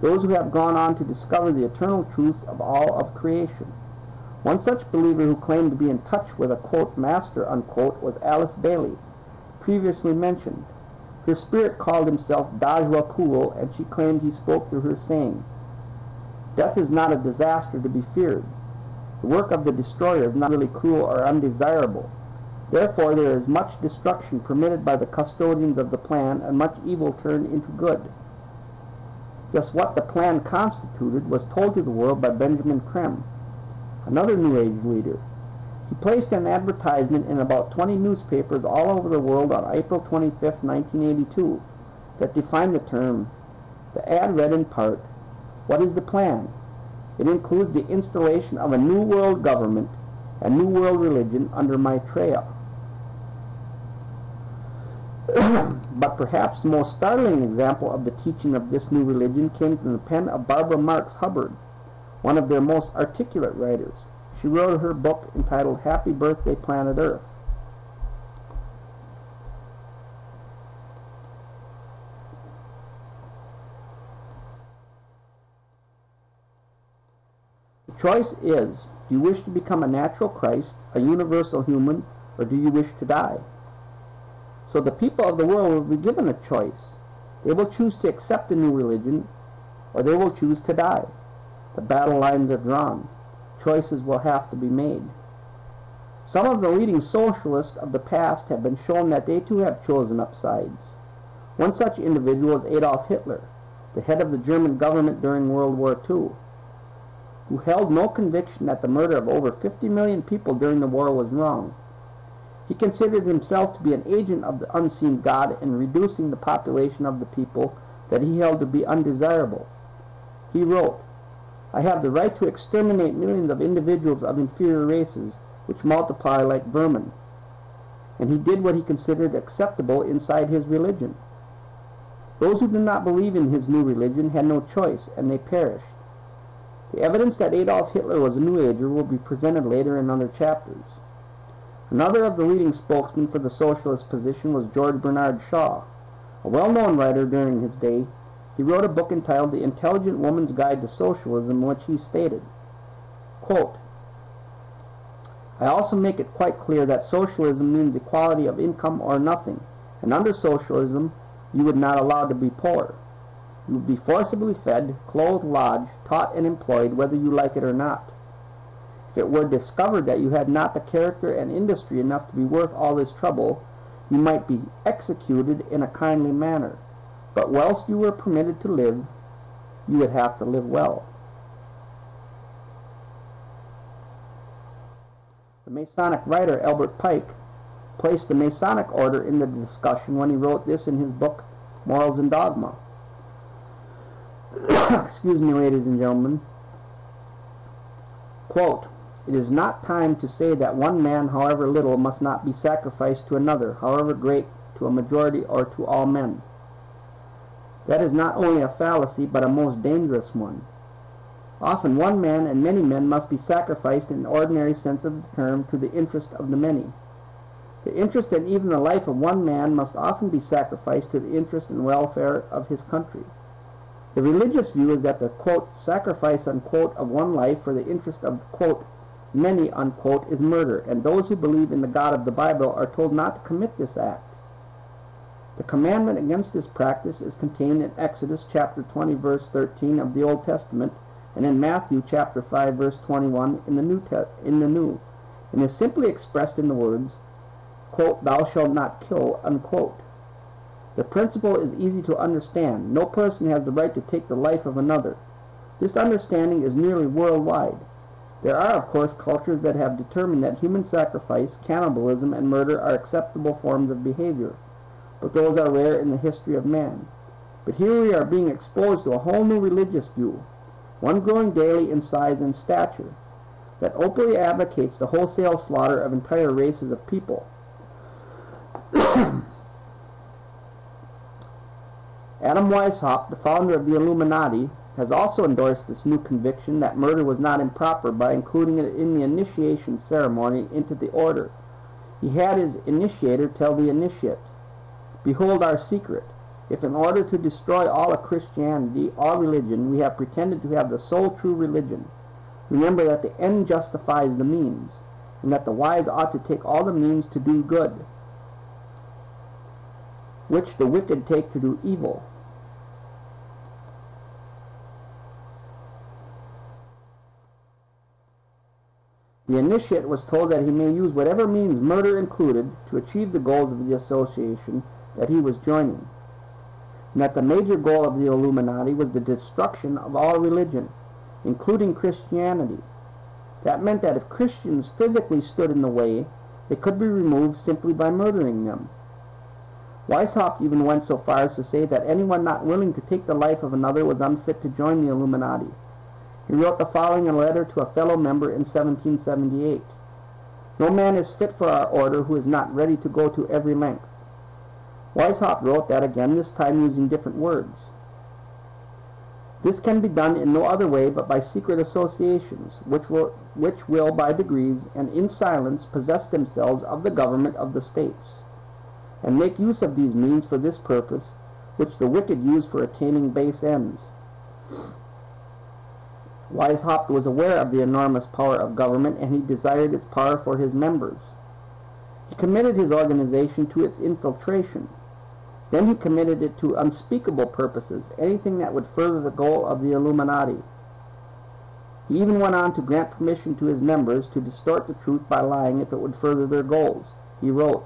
those who have gone on to discover the eternal truths of all of creation. One such believer who claimed to be in touch with a, quote, master, unquote, was Alice Bailey, previously mentioned. Her spirit called himself Dajwal Khul, and she claimed he spoke through her, saying, "Death is not a disaster to be feared. The work of the destroyer is not really cruel or undesirable. Therefore there is much destruction permitted by the custodians of the plan, and much evil turned into good." Just what the plan constituted was told to the world by Benjamin Creme, another New Age leader. He placed an advertisement in about 20 newspapers all over the world on April 25, 1982, that defined the term. The ad read in part, "What is the plan? It includes the installation of a new world government and new world religion under Maitreya." But perhaps the most startling example of the teaching of this new religion came from the pen of Barbara Marx Hubbard, one of their most articulate writers. She wrote her book entitled Happy Birthday, Planet Earth. The choice is, do you wish to become a natural Christ, a universal human, or do you wish to die? So the people of the world will be given a choice. They will choose to accept the new religion, or they will choose to die. The battle lines are drawn. Choices will have to be made. Some of the leading socialists of the past have been shown that they too have chosen up sides. One such individual is Adolf Hitler, the head of the German government during World War II, who held no conviction that the murder of over 50 million people during the war was wrong. He considered himself to be an agent of the unseen God in reducing the population of the people that he held to be undesirable. He wrote, "I have the right to exterminate millions of individuals of inferior races which multiply like vermin." And he did what he considered acceptable inside his religion. Those who did not believe in his new religion had no choice, and they perished. The evidence that Adolf Hitler was a New Ager will be presented later in other chapters. Another of the leading spokesmen for the socialist position was George Bernard Shaw, a well-known writer during his day. He wrote a book entitled The Intelligent Woman's Guide to Socialism, in which he stated, quote, "I also make it quite clear that socialism means equality of income or nothing, and under socialism you would not allow to be poor. You would be forcibly fed, clothed, lodged, taught, and employed, whether you like it or not. If it were discovered that you had not the character and industry enough to be worth all this trouble, you might be executed in a kindly manner. But whilst you were permitted to live, you would have to live well." The Masonic writer Albert Pike placed the Masonic order in the discussion when he wrote this in his book, Morals and Dogma. Excuse me, ladies and gentlemen. Quote, "It is not time to say that one man, however little, must not be sacrificed to another, however great, to a majority or to all men. That is not only a fallacy, but a most dangerous one. Often one man and many men must be sacrificed in the ordinary sense of the term to the interest of the many. The interest and even the life of one man must often be sacrificed to the interest and welfare of his country. The religious view is that the, quote, sacrifice, unquote, of one life for the interest of, quote, many, unquote, is murder, and those who believe in the God of the Bible are told not to commit this act. The commandment against this practice is contained in Exodus chapter 20, verse 13 of the Old Testament, and in Matthew chapter 5, verse 21 in the New, and is simply expressed in the words, quote, thou shalt not kill, unquote. The principle is easy to understand. No person has the right to take the life of another. This understanding is nearly worldwide. There are, of course, cultures that have determined that human sacrifice, cannibalism, and murder are acceptable forms of behavior, but those are rare in the history of man. But here we are being exposed to a whole new religious view, one growing daily in size and stature, that openly advocates the wholesale slaughter of entire races of people. Adam Weishaupt, the founder of the Illuminati, has also endorsed this new conviction that murder was not improper by including it in the initiation ceremony into the order. He had his initiator tell the initiate, behold our secret. If in order to destroy all of Christianity, all religion, we have pretended to have the sole true religion, remember that the end justifies the means, and that the wise ought to take all the means to do good, which the wicked take to do evil. The initiate was told that he may use whatever means, murder included, to achieve the goals of the association that he was joining, and that the major goal of the Illuminati was the destruction of all religion, including Christianity. That meant that if Christians physically stood in the way, they could be removed simply by murdering them. Weishaupt even went so far as to say that anyone not willing to take the life of another was unfit to join the Illuminati. He wrote the following in a letter to a fellow member in 1778. No man is fit for our order who is not ready to go to every length. Weishaupt wrote that again, this time using different words. This can be done in no other way but by secret associations, which will by degrees and in silence possess themselves of the government of the states, and make use of these means for this purpose, which the wicked use for attaining base ends. Weishaupt was aware of the enormous power of government, and he desired its power for his members. He committed his organization to its infiltration. Then he committed it to unspeakable purposes, anything that would further the goal of the Illuminati. He even went on to grant permission to his members to distort the truth by lying if it would further their goals. He wrote,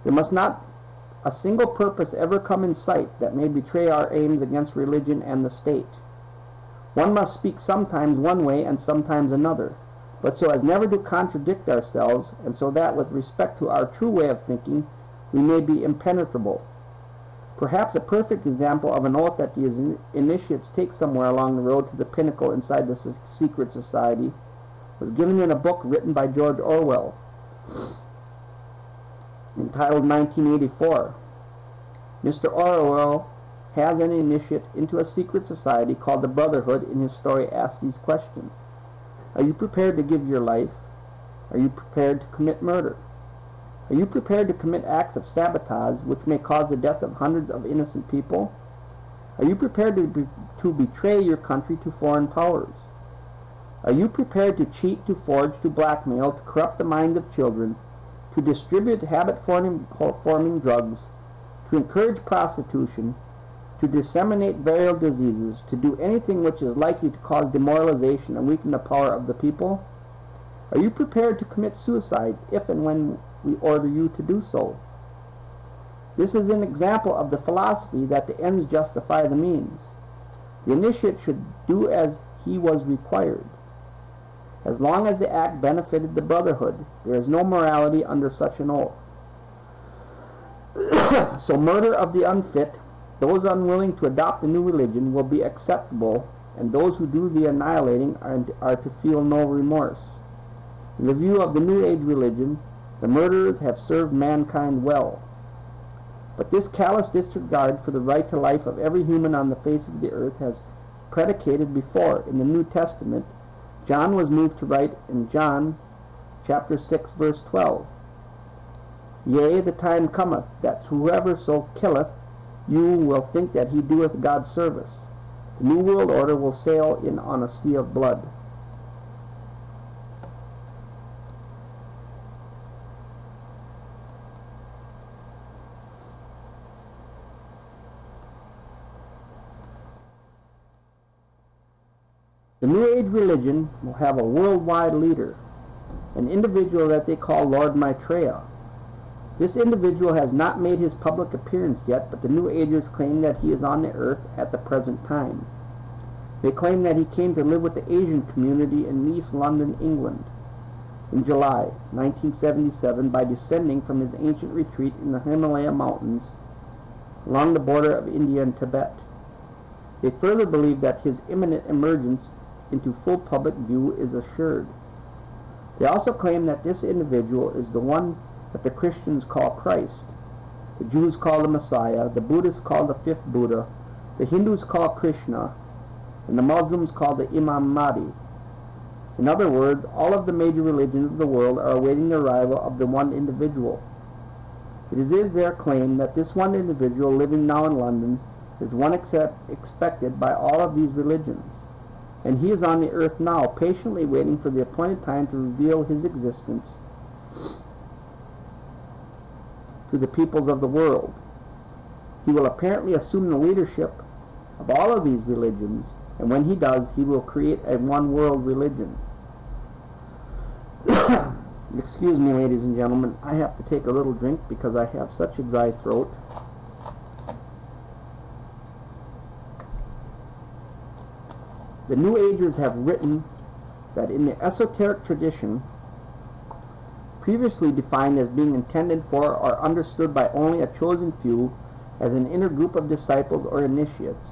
there must not a single purpose ever come in sight that may betray our aims against religion and the state. One must speak sometimes one way and sometimes another, but so as never to contradict ourselves, and so that with respect to our true way of thinking, we may be impenetrable. Perhaps a perfect example of an oath that the initiates take somewhere along the road to the pinnacle inside the secret society was given in a book written by George Orwell, entitled 1984. Mr. Orwell has an initiate into a secret society called the Brotherhood. In his story asks these questions. Are you prepared to give your life? Are you prepared to commit murder? Are you prepared to commit acts of sabotage which may cause the death of hundreds of innocent people? Are you prepared to betray your country to foreign powers? Are you prepared to cheat, to forge, to blackmail, to corrupt the minds of children, to distribute habit-forming drugs, to encourage prostitution, to disseminate various diseases, to do anything which is likely to cause demoralization and weaken the power of the people? Are you prepared to commit suicide if and when we order you to do so? This is an example of the philosophy that the ends justify the means. The initiate should do as he was required. as long as the act benefited the brotherhood. There is no morality under such an oath. So murder of the unfit, those unwilling to adopt a new religion, will be acceptable, and those who do the annihilating are to feel no remorse. In the view of the New Age religion, the murderers have served mankind well. But this callous disregard for the right to life of every human on the face of the earth has predicated before. In the New Testament, John was moved to write in John chapter 6, verse 12, Yea, the time cometh, that whoever so killeth you will think that he doeth God service. The New World Order will sail in on a sea of blood. The New Age religion will have a worldwide leader, an individual that they call Lord Maitreya. This individual has not made his public appearance yet, but the New Agers claim that he is on the earth at the present time. They claim that he came to live with the Asian community in East London, England, in July 1977 by descending from his ancient retreat in the Himalaya mountains along the border of India and Tibet. They further believe that his imminent emergence into full public view is assured. They also claim that this individual is the one that the Christians call Christ, the Jews call the Messiah, the Buddhists call the fifth Buddha, the Hindus call Krishna, and the Muslims call the Imam Mahdi. In other words, all of the major religions of the world are awaiting the arrival of the one individual. It is their claim that this one individual living now in London is one expected by all of these religions, and he is on the earth now, patiently waiting for the appointed time to reveal his existence to the peoples of the world. He will apparently assume the leadership of all of these religions, and when he does, he will create a one-world religion. Excuse me, ladies and gentlemen, I have to take a little drink because I have such a dry throat. The New Agers have written that in the esoteric tradition, previously defined as being intended for or understood by only a chosen few as an inner group of disciples or initiates,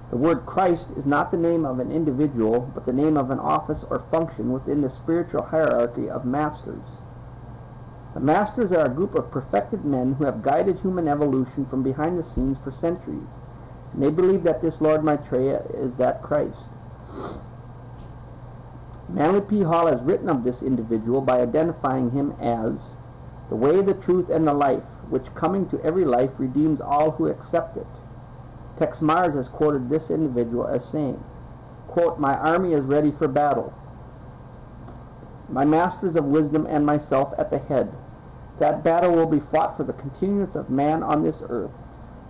the word Christ is not the name of an individual, but the name of an office or function within the spiritual hierarchy of masters. The masters are a group of perfected men who have guided human evolution from behind the scenes for centuries, and they believe that this Lord Maitreya is that Christ. Manly P. Hall has written of this individual by identifying him as the way, the truth, and the life, which coming to every life redeems all who accept it. Tex Mars has quoted this individual as saying, quote, My army is ready for battle, my masters of wisdom and myself at the head. That battle will be fought for the continuance of man on this earth.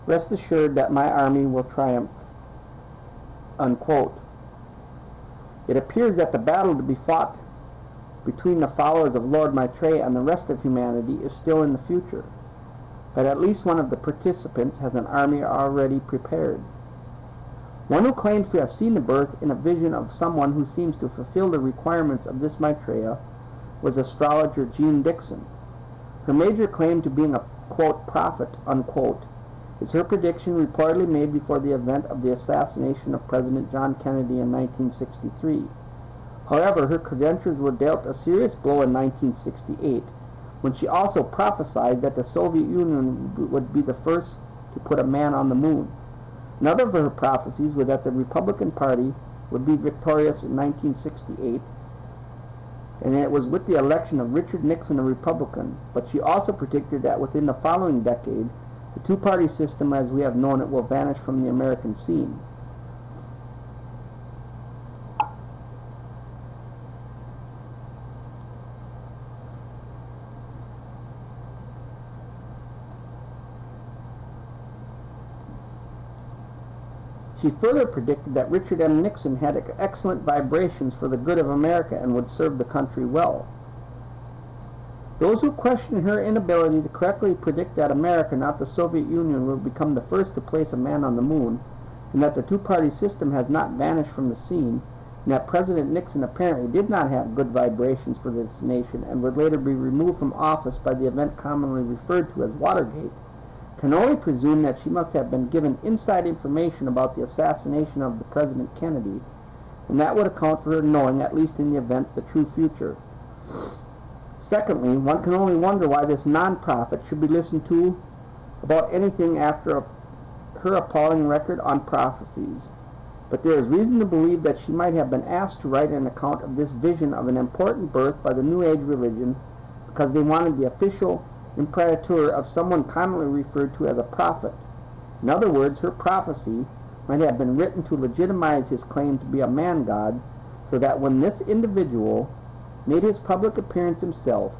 Rest assured that my army will triumph. Unquote. It appears that the battle to be fought between the followers of Lord Maitreya and the rest of humanity is still in the future, but at least one of the participants has an army already prepared. One who claims to have seen the birth in a vision of someone who seems to fulfill the requirements of this Maitreya was astrologer Jean Dixon. Her major claim to being a, quote, prophet, unquote, is her prediction reportedly made before the event of the assassination of President John Kennedy in 1963. However, her credentials were dealt a serious blow in 1968, when she also prophesied that the Soviet Union would be the first to put a man on the moon. Another of her prophecies was that the Republican Party would be victorious in 1968, and it was with the election of Richard Nixon, a Republican, but she also predicted that within the following decade, the two-party system as we have known it will vanish from the American scene. She further predicted that Richard M. Nixon had excellent vibrations for the good of America and would serve the country well. Those who question her inability to correctly predict that America, not the Soviet Union, will become the first to place a man on the moon, and that the two-party system has not vanished from the scene, and that President Nixon apparently did not have good vibrations for this nation and would later be removed from office by the event commonly referred to as Watergate, can only presume that she must have been given inside information about the assassination of the President Kennedy, and that would account for her knowing, at least in the event, the true future. Secondly, one can only wonder why this non-prophet should be listened to about anything after her appalling record on prophecies. But there is reason to believe that she might have been asked to write an account of this vision of an important birth by the New Age religion because they wanted the official imprimatur of someone commonly referred to as a prophet. In other words, her prophecy might have been written to legitimize his claim to be a man-god, so that when this individual made his public appearance himself,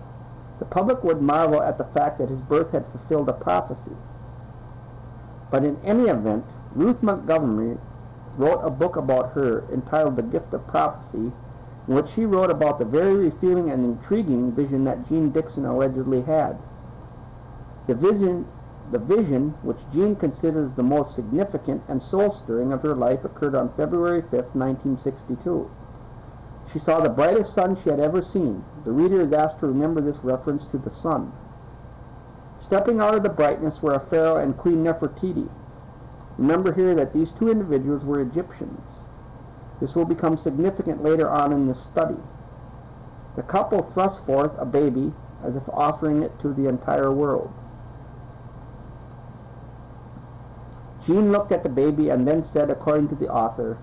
the public would marvel at the fact that his birth had fulfilled a prophecy. But in any event, Ruth Montgomery wrote a book about her entitled The Gift of Prophecy, in which she wrote about the very revealing and intriguing vision that Jean Dixon allegedly had. The vision, which Jean considers the most significant and soul-stirring of her life, occurred on February 5, 1962. She saw the brightest sun she had ever seen. The reader is asked to remember this reference to the sun. Stepping out of the brightness were a pharaoh and Queen Nefertiti. Remember here that these two individuals were Egyptians. This will become significant later on in this study. The couple thrust forth a baby as if offering it to the entire world. Jean looked at the baby and then said, according to the author,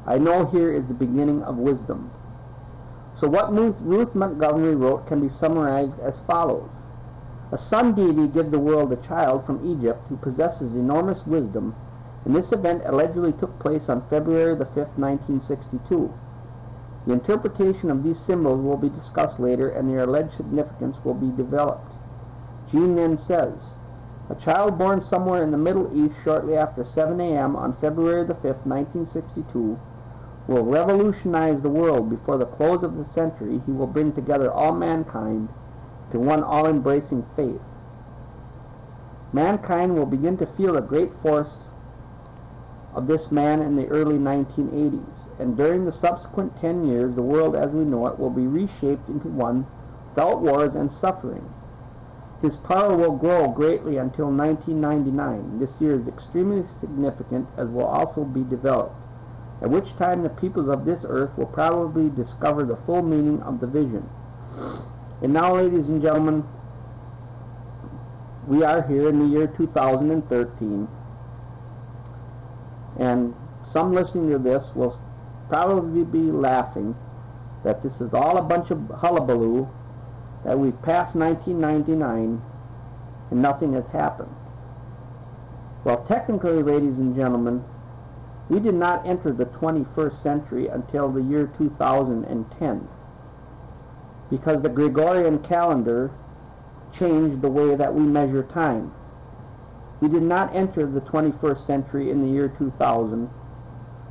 "I know here is the beginning of wisdom." So what Ruth Montgomery wrote can be summarized as follows. A sun deity gives the world a child from Egypt who possesses enormous wisdom, and this event allegedly took place on February the 5th, 1962. The interpretation of these symbols will be discussed later, and their alleged significance will be developed. Jean then says, "A child born somewhere in the Middle East shortly after 7 a.m. on February the 5th, 1962, will revolutionize the world. Before the close of the century, he will bring together all mankind to one all-embracing faith. Mankind will begin to feel the great force of this man in the early 1980s, and during the subsequent 10 years, the world as we know it will be reshaped into one without wars and suffering. His power will grow greatly until 1999. This year is extremely significant, as will also be developed, at which time the peoples of this earth will probably discover the full meaning of the vision." And now, ladies and gentlemen, we are here in the year 2013, and some listening to this will probably be laughing that this is all a bunch of hullabaloo, that we've passed 1999 and nothing has happened. Well, technically, ladies and gentlemen, we did not enter the 21st century until the year 2010. Because the Gregorian calendar changed the way that we measure time. We did not enter the 21st century in the year 2000.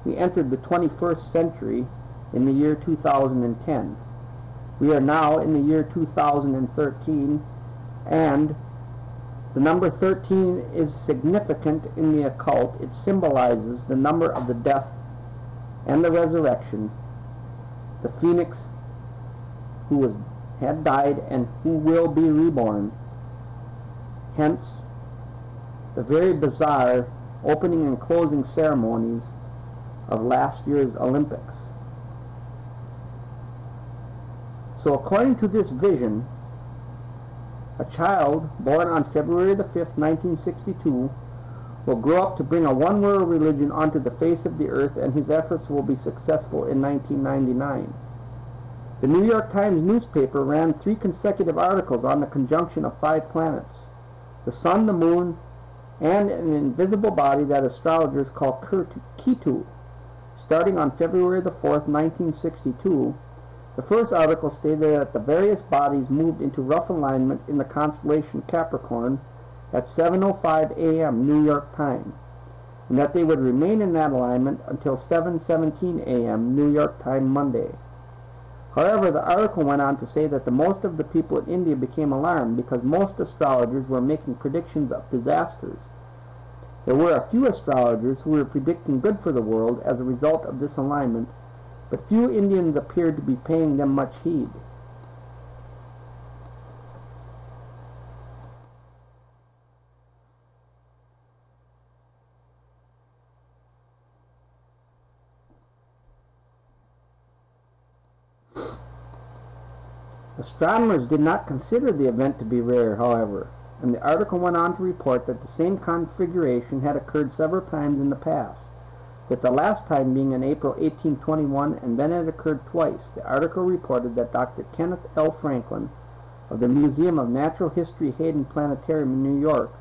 We entered the 21st century in the year 2010. We are now in the year 2013, and the number 13 is significant in the occult. It symbolizes the number of the death and the resurrection, the phoenix who had died and who will be reborn. Hence, the very bizarre opening and closing ceremonies of last year's Olympics. So according to this vision, a child born on February the 5th, 1962, will grow up to bring a one-world religion onto the face of the earth, and his efforts will be successful in 1999. The New York Times newspaper ran 3 consecutive articles on the conjunction of 5 planets, the sun, the moon, and an invisible body that astrologers call Ketu. Starting on February the 4th, 1962, the first article stated that the various bodies moved into rough alignment in the constellation Capricorn at 7:05 a.m. New York time, and that they would remain in that alignment until 7:17 a.m. New York time Monday. However, the article went on to say that the most of the people in India became alarmed because most astrologers were making predictions of disasters. There were a few astrologers who were predicting good for the world as a result of this alignment, but few Indians appeared to be paying them much heed. Astronomers did not consider the event to be rare, however, and the article went on to report that the same configuration had occurred several times in the past, that the last time being in April 1821, and then it occurred twice. The article reported that Dr. Kenneth L. Franklin of the Museum of Natural History Hayden Planetarium in New York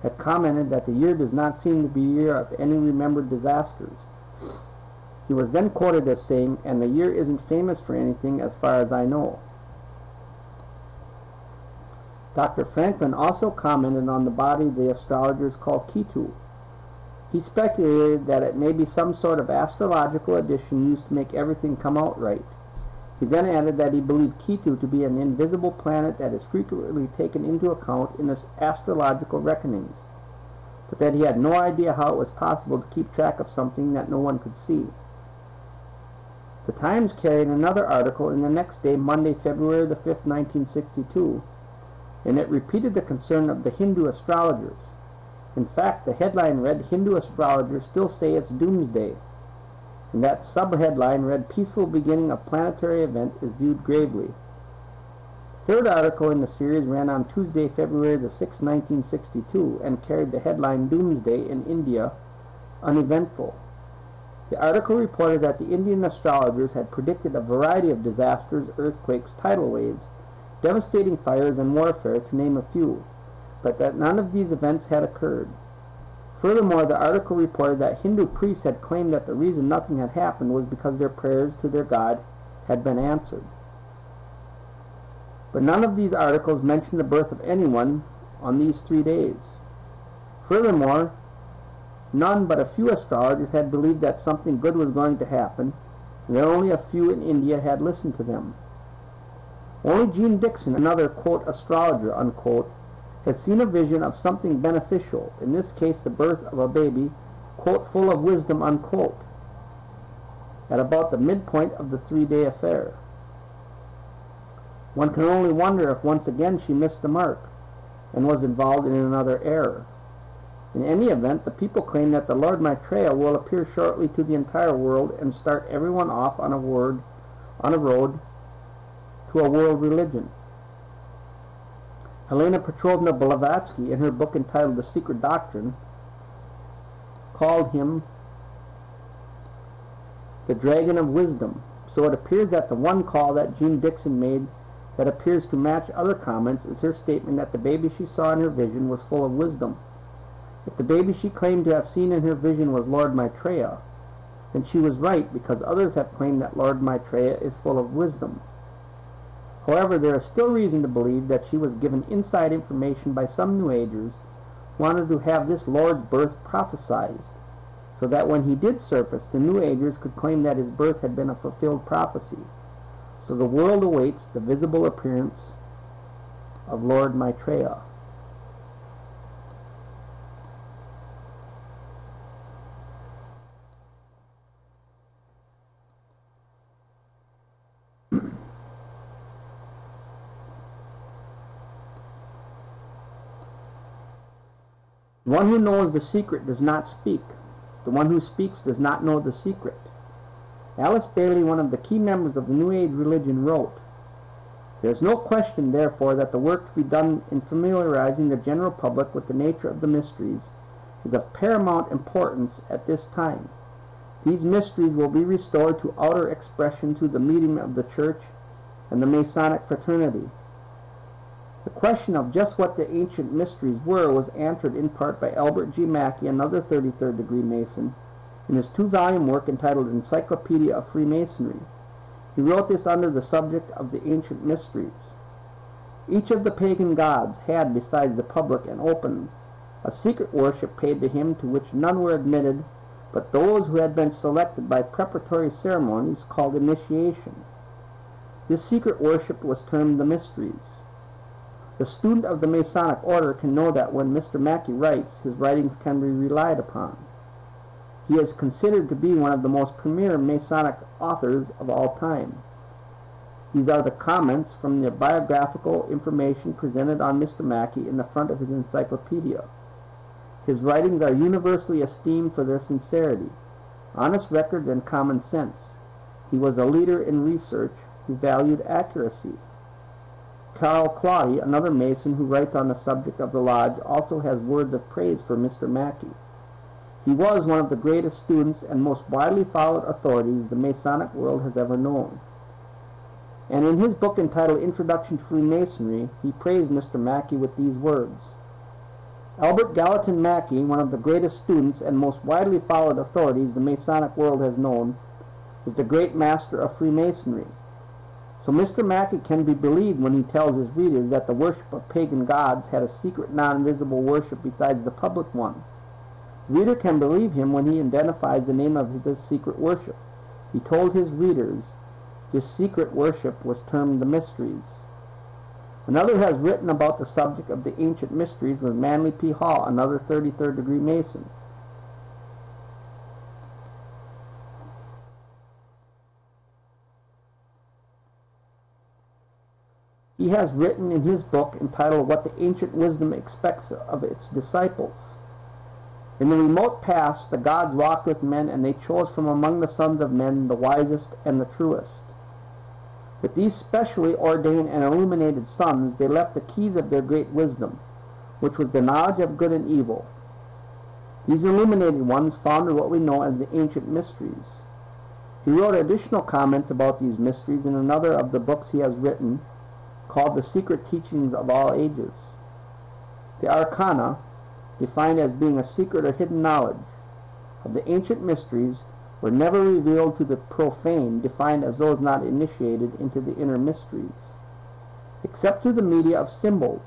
had commented that the year does not seem to be a year of any remembered disasters. He was then quoted as saying, "And the year isn't famous for anything as far as I know." Dr. Franklin also commented on the body the astrologers call Ketu. He speculated that it may be some sort of astrological addition used to make everything come out right. He then added that he believed Ketu to be an invisible planet that is frequently taken into account in his astrological reckonings, but that he had no idea how it was possible to keep track of something that no one could see. The Times carried another article in the next day, Monday, February the 5th, 1962, and it repeated the concern of the Hindu astrologers. In fact, the headline read, "Hindu astrologers still say it's doomsday," and that sub-headline read, "Peaceful beginning of planetary event is viewed gravely." The third article in the series ran on Tuesday, February the 6th, 1962, and carried the headline, "Doomsday in India, Uneventful." The article reported that the Indian astrologers had predicted a variety of disasters, earthquakes, tidal waves, devastating fires, and warfare, to name a few, but that none of these events had occurred. Furthermore, the article reported that Hindu priests had claimed that the reason nothing had happened was because their prayers to their god had been answered. But none of these articles mentioned the birth of anyone on these 3 days. Furthermore, none but a few astrologers had believed that something good was going to happen, and that only a few in India had listened to them. Only Jean Dixon, another, quote, astrologer, unquote, had seen a vision of something beneficial, in this case the birth of a baby, quote, full of wisdom, unquote, at about the midpoint of the 3-day affair. One can only wonder if once again she missed the mark and was involved in another error. In any event, the people claim that the Lord Maitreya will appear shortly to the entire world and start everyone off on a road to a world religion. Helena Petrovna Blavatsky, in her book entitled The Secret Doctrine, called him the Dragon of Wisdom. So it appears that the one call that Jean Dixon made that appears to match other comments is her statement that the baby she saw in her vision was full of wisdom. If the baby she claimed to have seen in her vision was Lord Maitreya, then she was right, because others have claimed that Lord Maitreya is full of wisdom. However, there is still reason to believe that she was given inside information by some New Agers who wanted to have this Lord's birth prophesied, so that when he did surface, the New Agers could claim that his birth had been a fulfilled prophecy. So the world awaits the visible appearance of Lord Maitreya. The one who knows the secret does not speak. The one who speaks does not know the secret. Alice Bailey, one of the key members of the New Age religion, wrote, "There is no question, therefore, that the work to be done in familiarizing the general public with the nature of the mysteries is of paramount importance at this time. These mysteries will be restored to outer expression through the medium of the Church and the Masonic fraternity." The question of just what the ancient mysteries were was answered in part by Albert G. Mackey, another 33rd degree Mason, in his 2-volume work entitled Encyclopedia of Freemasonry. He wrote this under the subject of the ancient mysteries. Each of the pagan gods had, besides the public and open, a secret worship paid to him to which none were admitted but those who had been selected by preparatory ceremonies called initiation. This secret worship was termed the mysteries. The student of the Masonic order can know that when Mr. Mackey writes, his writings can be relied upon. He is considered to be one of the most premier Masonic authors of all time. These are the comments from the biographical information presented on Mr. Mackey in the front of his encyclopedia. His writings are universally esteemed for their sincerity, honest records, and common sense. He was a leader in research who valued accuracy. Carl Claudy, another Mason who writes on the subject of the Lodge, also has words of praise for Mr. Mackey. He was one of the greatest students and most widely followed authorities the Masonic world has ever known. And in his book entitled Introduction to Freemasonry, he praised Mr. Mackey with these words: Albert Gallatin Mackey, one of the greatest students and most widely followed authorities the Masonic world has known, is the great master of Freemasonry. So Mr. Mackey can be believed when he tells his readers that the worship of pagan gods had a secret non-visible worship besides the public one. The reader can believe him when he identifies the name of this secret worship. He told his readers this secret worship was termed the Mysteries. Another has written about the subject of the ancient mysteries was Manly P. Hall, another 33rd degree Mason. He has written in his book entitled What the Ancient Wisdom Expects of Its Disciples. In the remote past, the gods walked with men, and they chose from among the sons of men the wisest and the truest. With these specially ordained and illuminated sons, they left the keys of their great wisdom, which was the knowledge of good and evil. These illuminated ones founded what we know as the ancient mysteries. He wrote additional comments about these mysteries in another of the books he has written, called The Secret Teachings of All Ages. The Arcana, defined as being a secret or hidden knowledge of the ancient mysteries, were never revealed to the profane, defined as those not initiated into the inner mysteries, except through the media of symbols.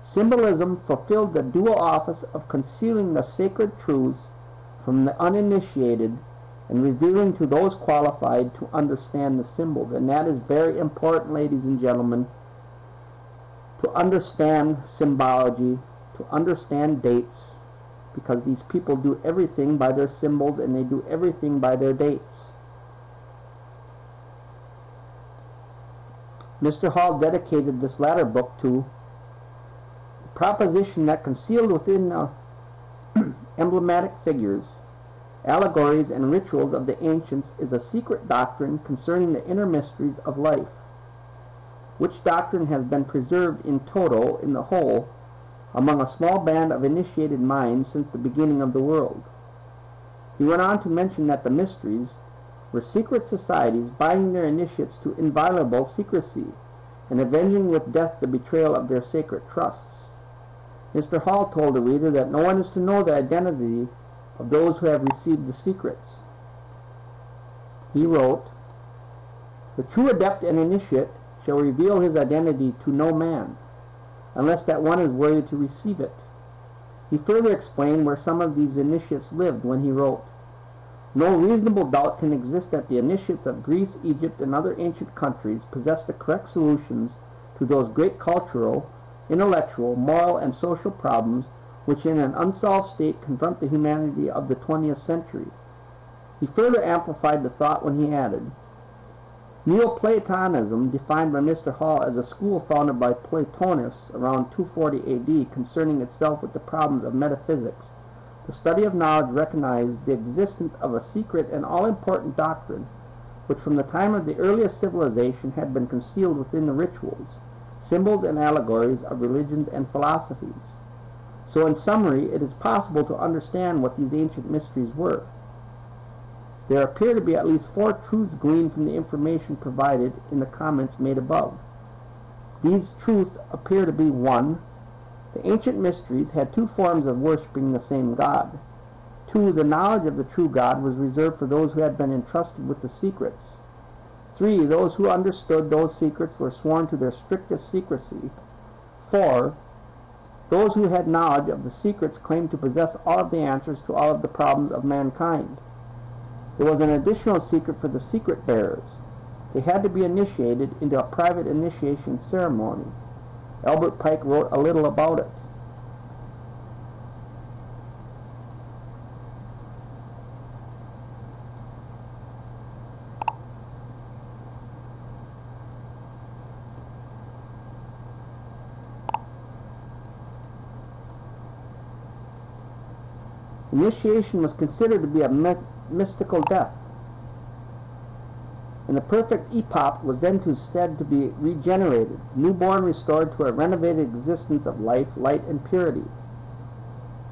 Symbolism fulfilled the dual office of concealing the sacred truths from the uninitiated and revealing to those qualified to understand the symbols. And that is very important, ladies and gentlemen, to understand symbology, to understand dates, because these people do everything by their symbols and they do everything by their dates. Mr. Hall dedicated this latter book to the proposition that concealed within emblematic figures, allegories, and rituals of the ancients is a secret doctrine concerning the inner mysteries of life, which doctrine has been preserved in toto, in the whole, among a small band of initiated minds since the beginning of the world. He went on to mention that the mysteries were secret societies binding their initiates to inviolable secrecy and avenging with death the betrayal of their sacred trusts. Mr. Hall told the reader that no one is to know the identity of those who have received the secrets. He wrote, "The true adept and initiate shall reveal his identity to no man, unless that one is worthy to receive it." He further explained where some of these initiates lived when he wrote, "No reasonable doubt can exist that the initiates of Greece, Egypt, and other ancient countries possess the correct solutions to those great cultural, intellectual, moral, and social problems which in an unsolved state confront the humanity of the 20th century. He further amplified the thought when he added, Neoplatonism, defined by Mr. Hall as a school founded by Platonists around 240 AD, concerning itself with the problems of metaphysics, the study of knowledge, recognized the existence of a secret and all-important doctrine, which from the time of the earliest civilization had been concealed within the rituals, symbols, and allegories of religions and philosophies. So in summary, it is possible to understand what these ancient mysteries were. There appear to be at least 4 truths gleaned from the information provided in the comments made above. These truths appear to be: 1. The ancient mysteries had 2 forms of worshiping the same God. 2. The knowledge of the true God was reserved for those who had been entrusted with the secrets. 3. Those who understood those secrets were sworn to their strictest secrecy. 4. Those who had knowledge of the secrets claimed to possess all of the answers to all of the problems of mankind. There was an additional secret for the secret bearers. They had to be initiated into a private initiation ceremony. Albert Pike wrote a little about it. Initiation was considered to be a mystical death, and the perfect epoch was then said to be regenerated, newborn restored to a renovated existence of life, light, and purity.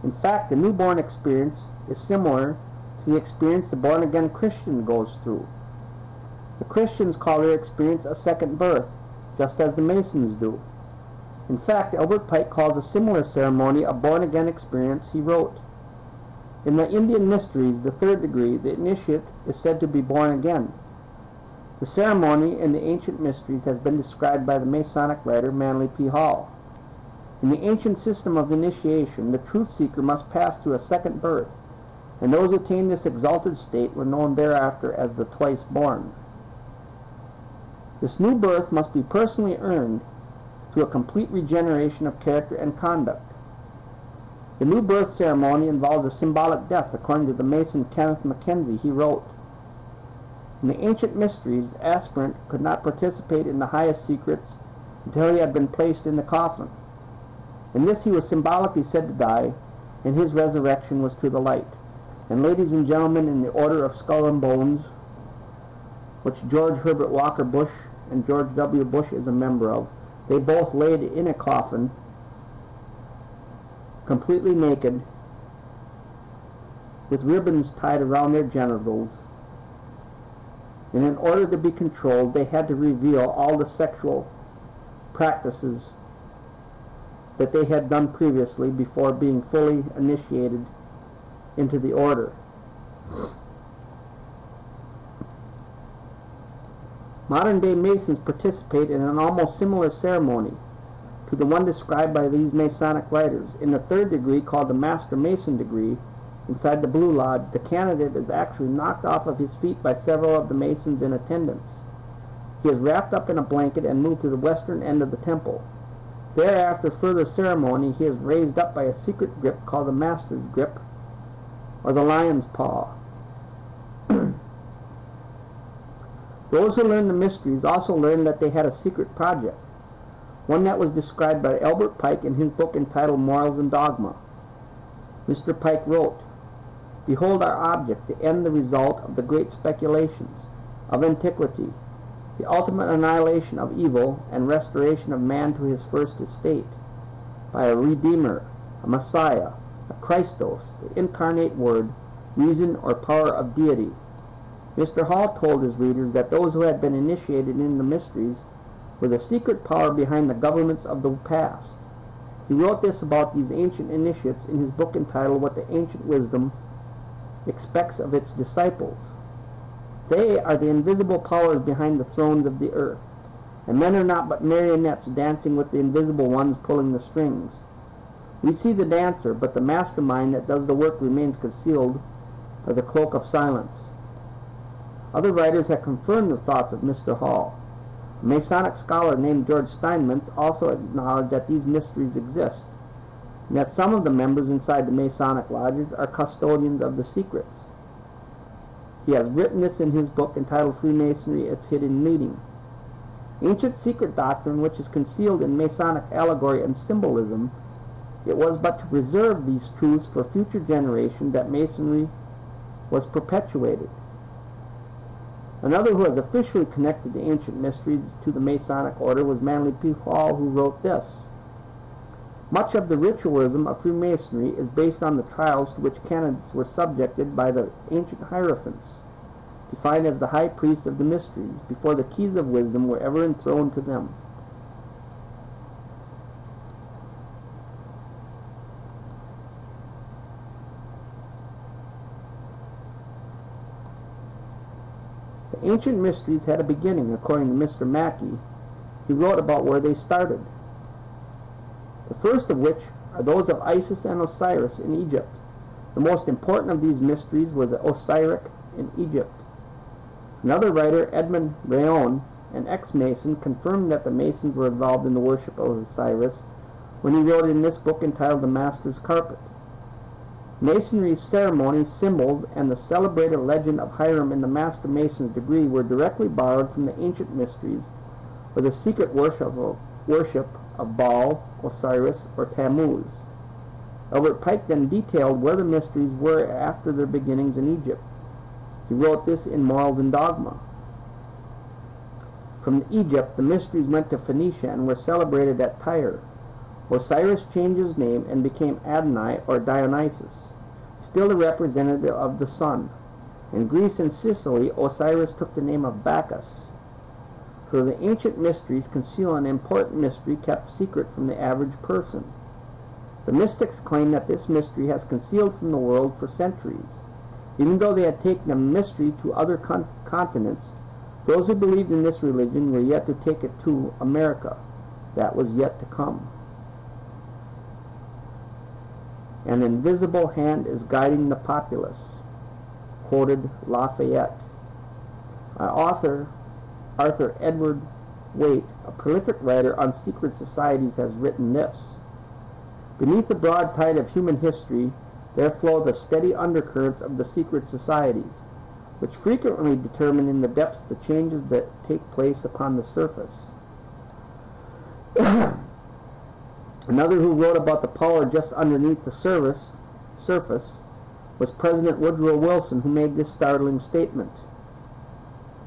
In fact, the newborn experience is similar to the experience the born-again Christian goes through. The Christians call their experience a second birth, just as the Masons do. In fact, Albert Pike calls a similar ceremony a born-again experience. He wrote, "In the Indian mysteries, the third degree, the initiate is said to be born again. The ceremony in the ancient mysteries has been described by the Masonic writer Manly P. Hall. In the ancient system of initiation, the truth seeker must pass through a second birth, and those who attained this exalted state were known thereafter as the twice born. This new birth must be personally earned through a complete regeneration of character and conduct. The new birth ceremony involves a symbolic death, according to the Mason Kenneth Mackenzie. He wrote, "In the ancient mysteries, the aspirant could not participate in the highest secrets until he had been placed in the coffin. In this he was symbolically said to die, and his resurrection was to the light." And ladies and gentlemen, in the Order of Skull and Bones, which George Herbert Walker Bush and George W. Bush is a member of, they both laid in a coffin, completely naked, with ribbons tied around their genitals. And in order to be controlled, they had to reveal all the sexual practices that they had done previously before being fully initiated into the order. Modern-day Masons participate in an almost similar ceremony to the one described by these Masonic writers. In the third degree, called the Master Mason degree, inside the Blue Lodge, the candidate is actually knocked off of his feet by several of the Masons in attendance. He is wrapped up in a blanket and moved to the western end of the temple. There, after further ceremony, he is raised up by a secret grip called the Master's Grip, or the Lion's Paw. Those who learn the mysteries also learn that they had a secret project, one that was described by Albert Pike in his book entitled Morals and Dogma. Mr. Pike wrote, "Behold our object, the end, the result of the great speculations of antiquity, the ultimate annihilation of evil and restoration of man to his first estate, by a Redeemer, a Messiah, a Christos, the incarnate Word, reason or power of deity." Mr. Hall told his readers that those who had been initiated in the mysteries were the secret power behind the governments of the past. He wrote this about these ancient initiates in his book entitled What the Ancient Wisdom Expects of Its Disciples. They are the invisible powers behind the thrones of the earth, and men are not but marionettes dancing with the invisible ones pulling the strings. We see the dancer, but the mastermind that does the work remains concealed by the cloak of silence. Other writers have confirmed the thoughts of Mr. Hall. A Masonic scholar named George Steinmetz also acknowledged that these mysteries exist, and that some of the members inside the Masonic lodges are custodians of the secrets. He has written this in his book entitled Freemasonry, Its Hidden Meaning. Ancient secret doctrine which is concealed in Masonic allegory and symbolism, it was but to preserve these truths for future generations that Masonry was perpetuated. Another who has officially connected the ancient mysteries to the Masonic order was Manly P. Hall, who wrote this: "Much of the ritualism of Freemasonry is based on the trials to which candidates were subjected by the ancient hierophants, defined as the high priests of the mysteries, before the keys of wisdom were ever enthroned to them. The ancient mysteries had a beginning, according to Mr. Mackey. He wrote about where they started. The first of which are those of Isis and Osiris in Egypt. The most important of these mysteries were the Osiric in Egypt. Another writer, Edmund Rayon, an ex-Mason, confirmed that the Masons were involved in the worship of Osiris when he wrote in this book entitled The Master's Carpet. Masonry's ceremonies, symbols, and the celebrated legend of Hiram in the Master Mason's degree were directly borrowed from the ancient mysteries, or the secret worship of Baal, Osiris, or Tammuz. Albert Pike then detailed where the mysteries were after their beginnings in Egypt. He wrote this in Morals and Dogma. From Egypt, the mysteries went to Phoenicia and were celebrated at Tyre. Osiris changed his name and became Adonai or Dionysus, still a representative of the sun. In Greece and Sicily, Osiris took the name of Bacchus. So the ancient mysteries conceal an important mystery kept secret from the average person. The mystics claim that this mystery has concealed from the world for centuries. Even though they had taken the mystery to other continents, those who believed in this religion were yet to take it to America. That was yet to come. An invisible hand is guiding the populace, quoted Lafayette. Author Arthur Edward Waite, a prolific writer on secret societies, has written this: "Beneath the broad tide of human history, there flow the steady undercurrents of the secret societies, which frequently determine in the depths the changes that take place upon the surface." Another who wrote about the power just underneath the surface was President Woodrow Wilson, who made this startling statement.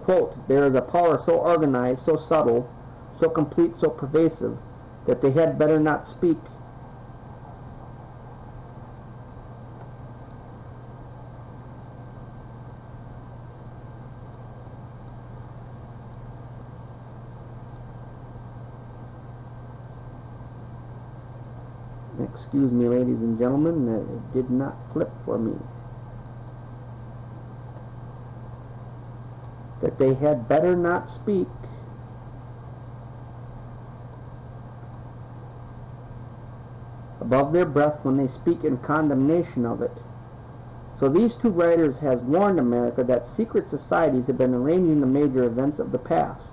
Quote, "There is a power so organized, so subtle, so complete, so pervasive, that they had better not speak." Excuse me, ladies and gentlemen, it did not flip for me. That they had better not speak above their breath when they speak in condemnation of it. So these two writers has warned America that secret societies have been arranging the major events of the past,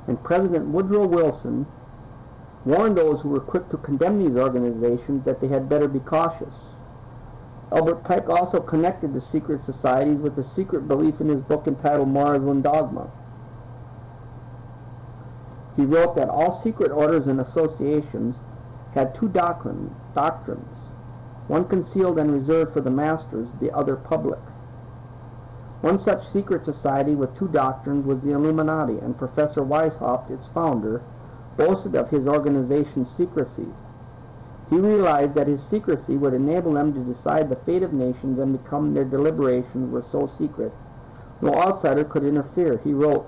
and President Woodrow Wilson warned those who were quick to condemn these organizations that they had better be cautious. Albert Pike also connected the secret societies with the secret belief in his book entitled Morals and Dogma. He wrote that all secret orders and associations had two doctrines, one concealed and reserved for the masters, the other public. One such secret society with two doctrines was the Illuminati, and Professor Weishaupt, its founder, boasted of his organization's secrecy. He realized that his secrecy would enable them to decide the fate of nations, and become their deliberations were so secret no outsider could interfere. He wrote,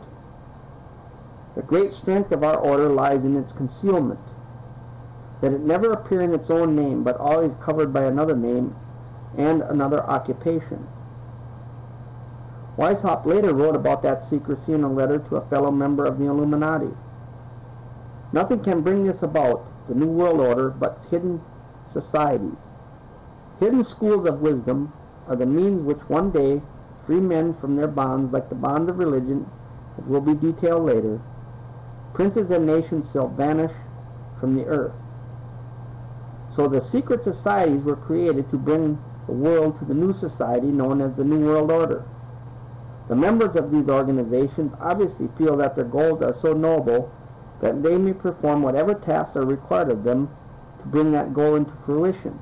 "The great strength of our order lies in its concealment, that it never appear in its own name, but always covered by another name and another occupation." Weishaupt later wrote about that secrecy in a letter to a fellow member of the Illuminati. "Nothing can bring this about, the New World Order, but hidden societies. Hidden schools of wisdom are the means which one day free men from their bonds, like the bonds of religion, as will be detailed later. Princes and nations shall vanish from the earth." So the secret societies were created to bring the world to the new society known as the New World Order. The members of these organizations obviously feel that their goals are so noble that they may perform whatever tasks are required of them to bring that goal into fruition.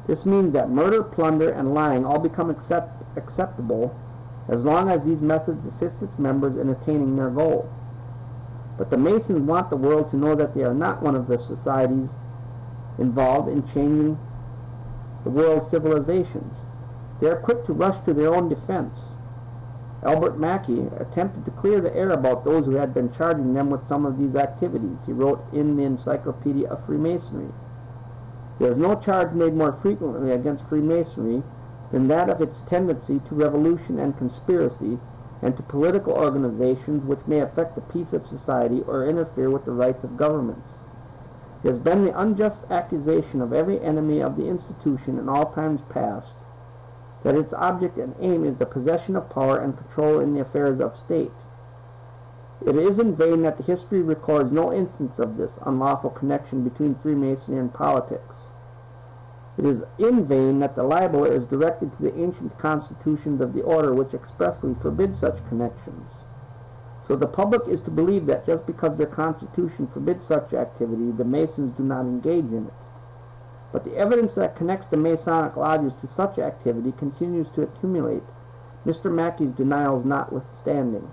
This means that murder, plunder, and lying all become acceptable as long as these methods assist its members in attaining their goal. But the Masons want the world to know that they are not one of the societies involved in changing the world's civilizations. They are quick to rush to their own defense. Albert Mackey attempted to clear the air about those who had been charging them with some of these activities. He wrote in the Encyclopedia of Freemasonry, "There is no charge made more frequently against Freemasonry than that of its tendency to revolution and conspiracy, and to political organizations which may affect the peace of society or interfere with the rights of governments. It has been the unjust accusation of every enemy of the institution in all times past, that its object and aim is the possession of power and control in the affairs of state. It is in vain that the history records no instance of this unlawful connection between Freemasonry and politics. It is in vain that the libel is directed to the ancient constitutions of the order which expressly forbid such connections. So the public is to believe that just because their constitution forbids such activity, the Masons do not engage in it. But the evidence that connects the Masonic lodges to such activity continues to accumulate, Mr. Mackey's denials notwithstanding.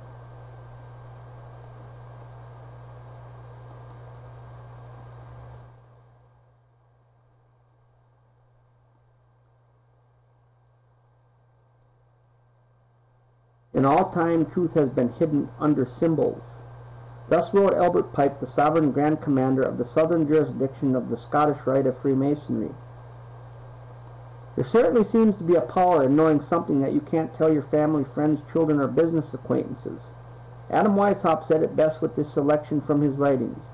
In all time, truth has been hidden under symbols. Thus wrote Albert Pike, the Sovereign Grand Commander of the Southern Jurisdiction of the Scottish Rite of Freemasonry. There certainly seems to be a power in knowing something that you can't tell your family, friends, children, or business acquaintances. Adam Weishaupt said it best with this selection from his writings.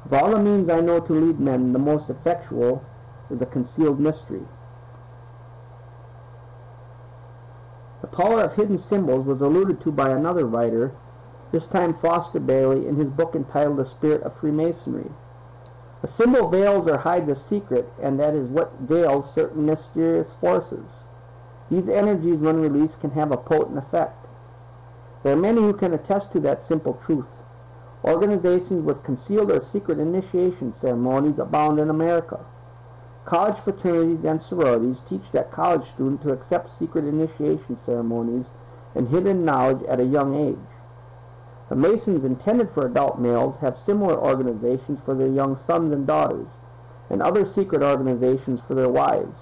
Of all the means I know to lead men, the most effectual is a concealed mystery. The power of hidden symbols was alluded to by another writer, this time Foster Bailey, in his book entitled The Spirit of Freemasonry. A symbol veils or hides a secret, and that is what veils certain mysterious forces. These energies, when released, can have a potent effect. There are many who can attest to that simple truth. Organizations with concealed or secret initiation ceremonies abound in America. College fraternities and sororities teach that college student to accept secret initiation ceremonies and hidden knowledge at a young age. The Masons intended for adult males have similar organizations for their young sons and daughters, and other secret organizations for their wives.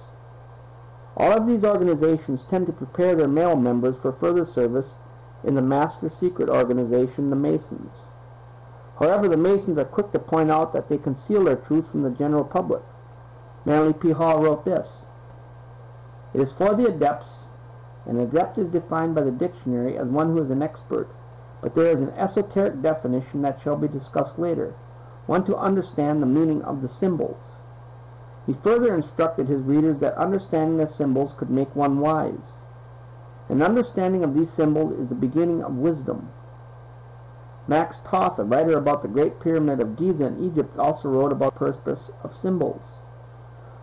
All of these organizations tend to prepare their male members for further service in the master secret organization, the Masons. However, the Masons are quick to point out that they conceal their truths from the general public. Manly P. Hall wrote this: "It is for the adepts. An adept is defined by the dictionary as one who is an expert, but there is an esoteric definition that shall be discussed later, one to understand the meaning of the symbols." He further instructed his readers that understanding the symbols could make one wise. An understanding of these symbols is the beginning of wisdom. Max Toth, a writer about the Great Pyramid of Giza in Egypt, also wrote about the purpose of symbols.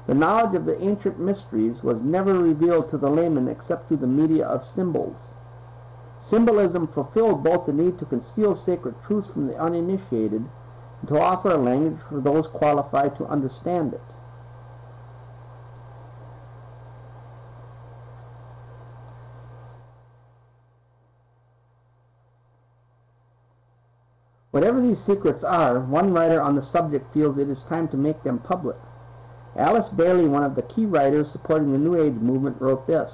The knowledge of the ancient mysteries was never revealed to the layman except through the media of symbols. Symbolism fulfilled both the need to conceal sacred truths from the uninitiated and to offer a language for those qualified to understand it. Whatever these secrets are, one writer on the subject feels it is time to make them public. Alice Bailey, one of the key writers supporting the New Age movement, wrote this: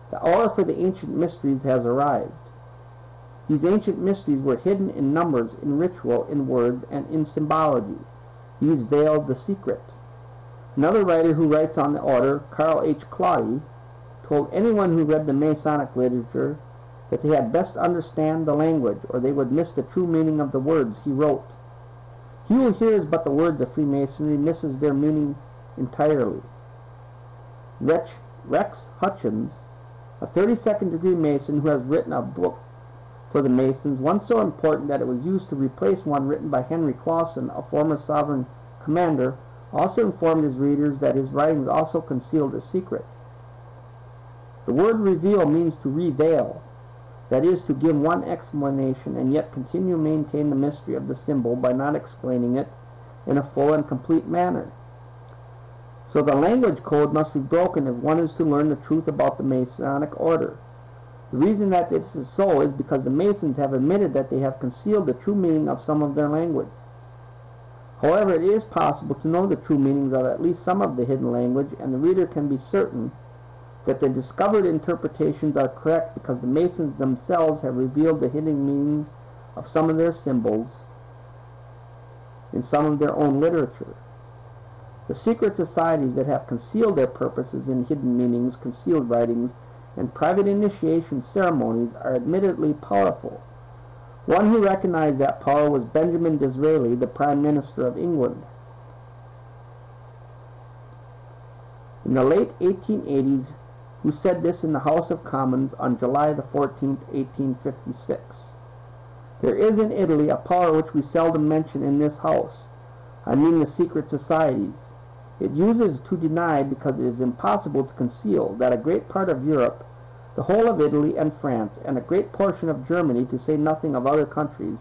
"The hour for the ancient mysteries has arrived." These ancient mysteries were hidden in numbers, in ritual, in words, and in symbology. These veiled the secret. Another writer who writes on the order, Carl H. Claudy, told anyone who read the Masonic literature that they had best understand the language, or they would miss the true meaning of the words he wrote. He who hears but the words of Freemasonry misses their meaning entirely. Rex Hutchins, a 32nd degree Mason who has written a book for the Masons, one so important that it was used to replace one written by Henry Clausen, a former sovereign commander, also informed his readers that his writings also concealed a secret. The word reveal means to reveal, that is, to give one explanation and yet continue to maintain the mystery of the symbol by not explaining it in a full and complete manner. So the language code must be broken if one is to learn the truth about the Masonic order. The reason that this is so is because the Masons have admitted that they have concealed the true meaning of some of their language. However, it is possible to know the true meanings of at least some of the hidden language, and the reader can be certain that the discovered interpretations are correct because the Masons themselves have revealed the hidden meanings of some of their symbols in some of their own literature. The secret societies that have concealed their purposes in hidden meanings, concealed writings, and private initiation ceremonies are admittedly powerful. One who recognized that power was Benjamin Disraeli, the Prime Minister of England. In the late 1880s, who said this in the House of Commons on July the 14th, 1856. There is in Italy a power which we seldom mention in this house. I mean the secret societies. It uses to deny, because it is impossible to conceal, that a great part of Europe, the whole of Italy and France, and a great portion of Germany, to say nothing of other countries,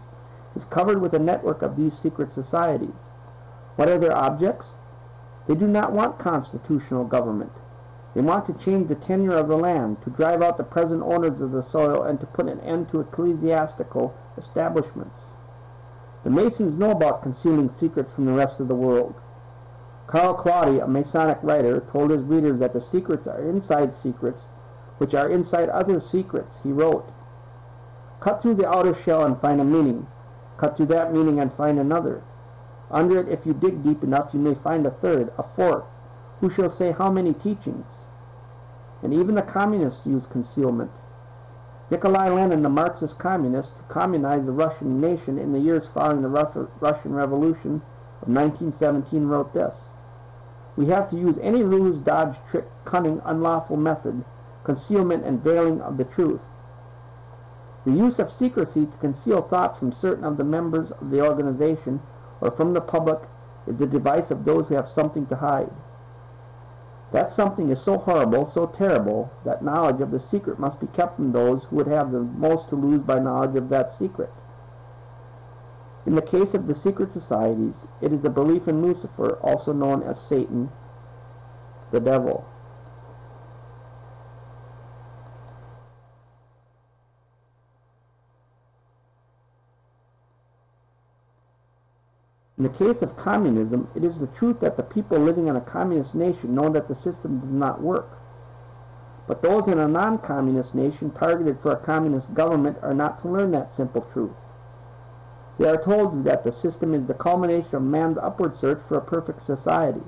is covered with a network of these secret societies. What are their objects? They do not want constitutional government. They want to change the tenure of the land, to drive out the present owners of the soil, and to put an end to ecclesiastical establishments. The Masons know about concealing secrets from the rest of the world. Karl Claudi, a Masonic writer, told his readers that the secrets are inside secrets, which are inside other secrets. He wrote, "Cut through the outer shell and find a meaning. Cut through that meaning and find another. Under it, if you dig deep enough, you may find a third, a fourth. Who shall say how many teachings?" And even the communists use concealment. Nikolai Lenin, the Marxist communist, who communized the Russian nation in the years following the Russian Revolution of 1917, wrote this: "We have to use any ruse, dodge, trick, cunning, unlawful method, concealment and veiling of the truth. The use of secrecy to conceal thoughts from certain of the members of the organization or from the public is the device of those who have something to hide. That something is so horrible, so terrible, that knowledge of the secret must be kept from those who would have the most to lose by knowledge of that secret. In the case of the secret societies, it is a belief in Lucifer, also known as Satan, the devil. In the case of communism, it is the truth that the people living in a communist nation know that the system does not work. But those in a non-communist nation targeted for a communist government are not to learn that simple truth. They are told that the system is the culmination of man's upward search for a perfect society,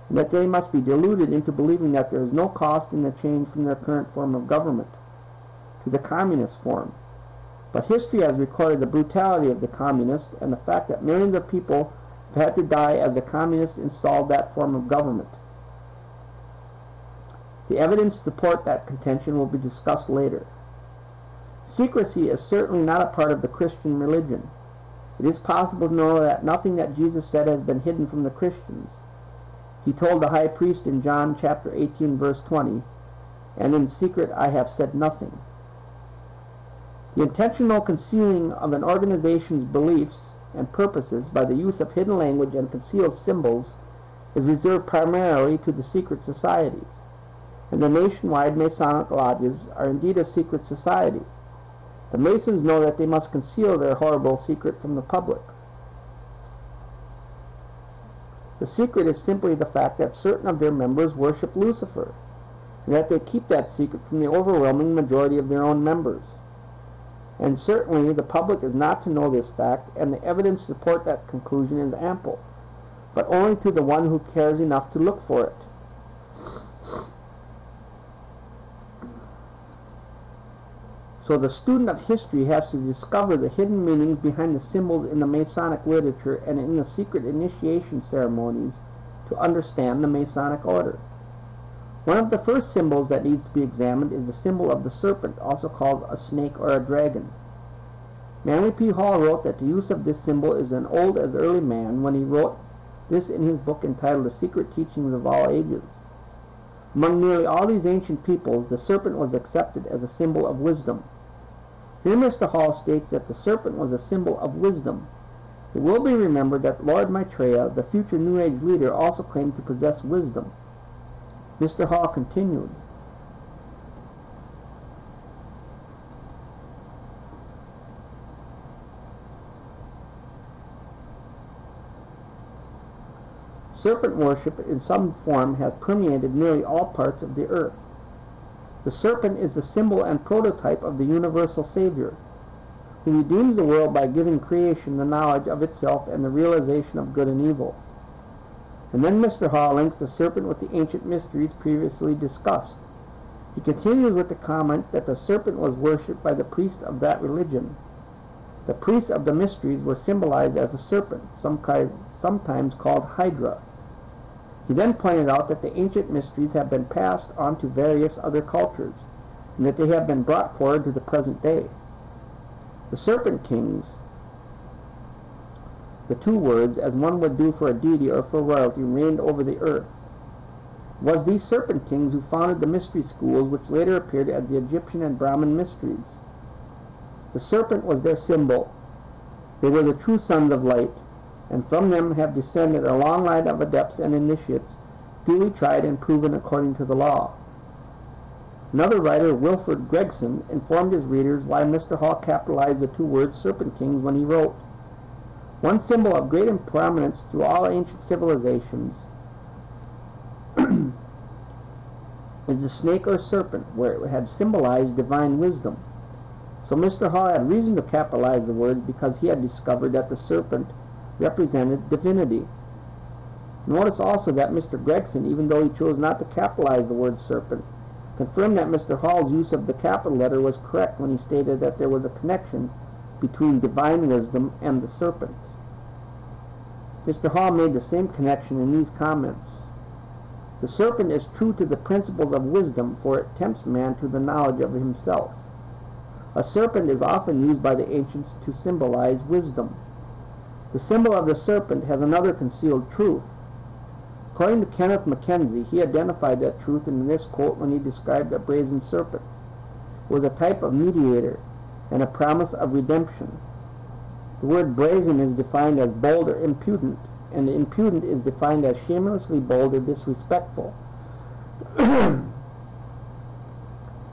and that they must be deluded into believing that there is no cost in the change from their current form of government to the communist form. But history has recorded the brutality of the communists and the fact that millions of people have had to die as the communists installed that form of government. The evidence to support that contention will be discussed later. Secrecy is certainly not a part of the Christian religion. It is possible to know that nothing that Jesus said has been hidden from the Christians. He told the high priest in John chapter 18, verse 20, "And in secret I have said nothing." The intentional concealing of an organization's beliefs and purposes by the use of hidden language and concealed symbols is reserved primarily to the secret societies, and the nationwide Masonic lodges are indeed a secret society. The Masons know that they must conceal their horrible secret from the public. The secret is simply the fact that certain of their members worship Lucifer, and that they keep that secret from the overwhelming majority of their own members. And certainly the public is not to know this fact, and the evidence to support that conclusion is ample, but only to the one who cares enough to look for it. So the student of history has to discover the hidden meanings behind the symbols in the Masonic literature and in the secret initiation ceremonies to understand the Masonic order. One of the first symbols that needs to be examined is the symbol of the serpent, also called a snake or a dragon. Manly P. Hall wrote that the use of this symbol is as old as early man when he wrote this in his book entitled The Secret Teachings of All Ages. Among nearly all these ancient peoples, the serpent was accepted as a symbol of wisdom. Here Mr. Hall states that the serpent was a symbol of wisdom. It will be remembered that Lord Maitreya, the future New Age leader, also claimed to possess wisdom. Mr. Hall continued, serpent worship in some form has permeated nearly all parts of the earth. The serpent is the symbol and prototype of the universal Savior, who redeems the world by giving creation the knowledge of itself and the realization of good and evil. And then Mr. Hall links the serpent with the ancient mysteries previously discussed. He continues with the comment that the serpent was worshipped by the priests of that religion. The priests of the mysteries were symbolized as a serpent, sometimes called Hydra. He then pointed out that the ancient mysteries have been passed on to various other cultures, and that they have been brought forward to the present day. The serpent kings, the two words, as one would do for a deity or for royalty, reigned over the earth. It was these serpent kings who founded the mystery schools which later appeared as the Egyptian and Brahmin mysteries. The serpent was their symbol. They were the true sons of light, and from them have descended a long line of adepts and initiates, duly tried and proven according to the law. Another writer, Wilfred Gregson, informed his readers why Mr. Hall capitalized the two words serpent kings when he wrote, "One symbol of great prominence through all ancient civilizations is the snake or serpent, where it had symbolized divine wisdom." So Mr. Hall had reason to capitalize the words because he had discovered that the serpent represented divinity. Notice also that Mr. Gregson, even though he chose not to capitalize the word serpent, confirmed that Mr. Hall's use of the capital letter was correct when he stated that there was a connection between divine wisdom and the serpent. Mr. Hall made the same connection in these comments. The serpent is true to the principles of wisdom, for it tempts man to the knowledge of himself. A serpent is often used by the ancients to symbolize wisdom. The symbol of the serpent has another concealed truth. According to Kenneth Mackenzie, he identified that truth in this quote when he described a brazen serpent. It was a type of mediator and a promise of redemption. The word brazen is defined as bold or impudent, and impudent is defined as shamelessly bold or disrespectful. It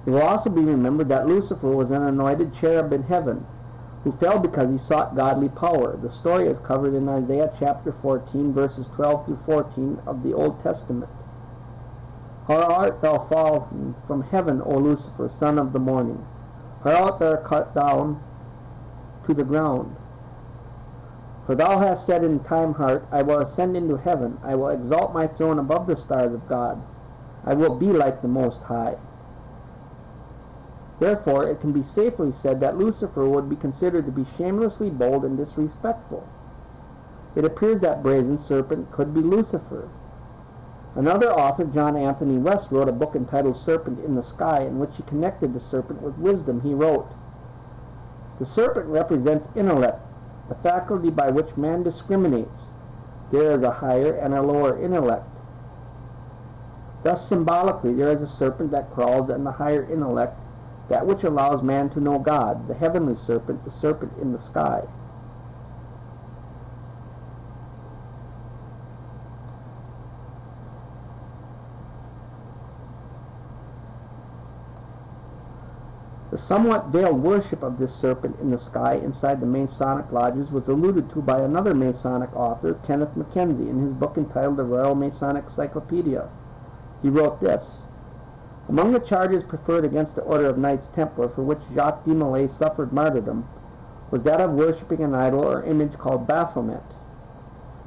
will also be remembered that Lucifer was an anointed cherub in heaven, who fell because he sought godly power. The story is covered in Isaiah chapter 14, verses 12 through 14 of the Old Testament. How art thou fallen from heaven, O Lucifer, son of the morning? How art thou cut down to the ground? For thou hast said in thine heart, I will ascend into heaven, I will exalt my throne above the stars of God, I will be like the Most High. Therefore, it can be safely said that Lucifer would be considered to be shamelessly bold and disrespectful. It appears that brazen serpent could be Lucifer. Another author, John Anthony West, wrote a book entitled Serpent in the Sky, in which he connected the serpent with wisdom. He wrote, "The serpent represents intellect, the faculty by which man discriminates. There is a higher and a lower intellect. Thus, symbolically, there is a serpent that crawls, and the higher intellect, that which allows man to know God, the heavenly serpent, the serpent in the sky." The somewhat veiled worship of this serpent in the sky inside the Masonic lodges was alluded to by another Masonic author, Kenneth Mackenzie, in his book entitled The Royal Masonic Cyclopedia. He wrote this, "Among the charges preferred against the Order of Knights Templar, for which Jacques de Molay suffered martyrdom, was that of worshipping an idol or image called Baphomet.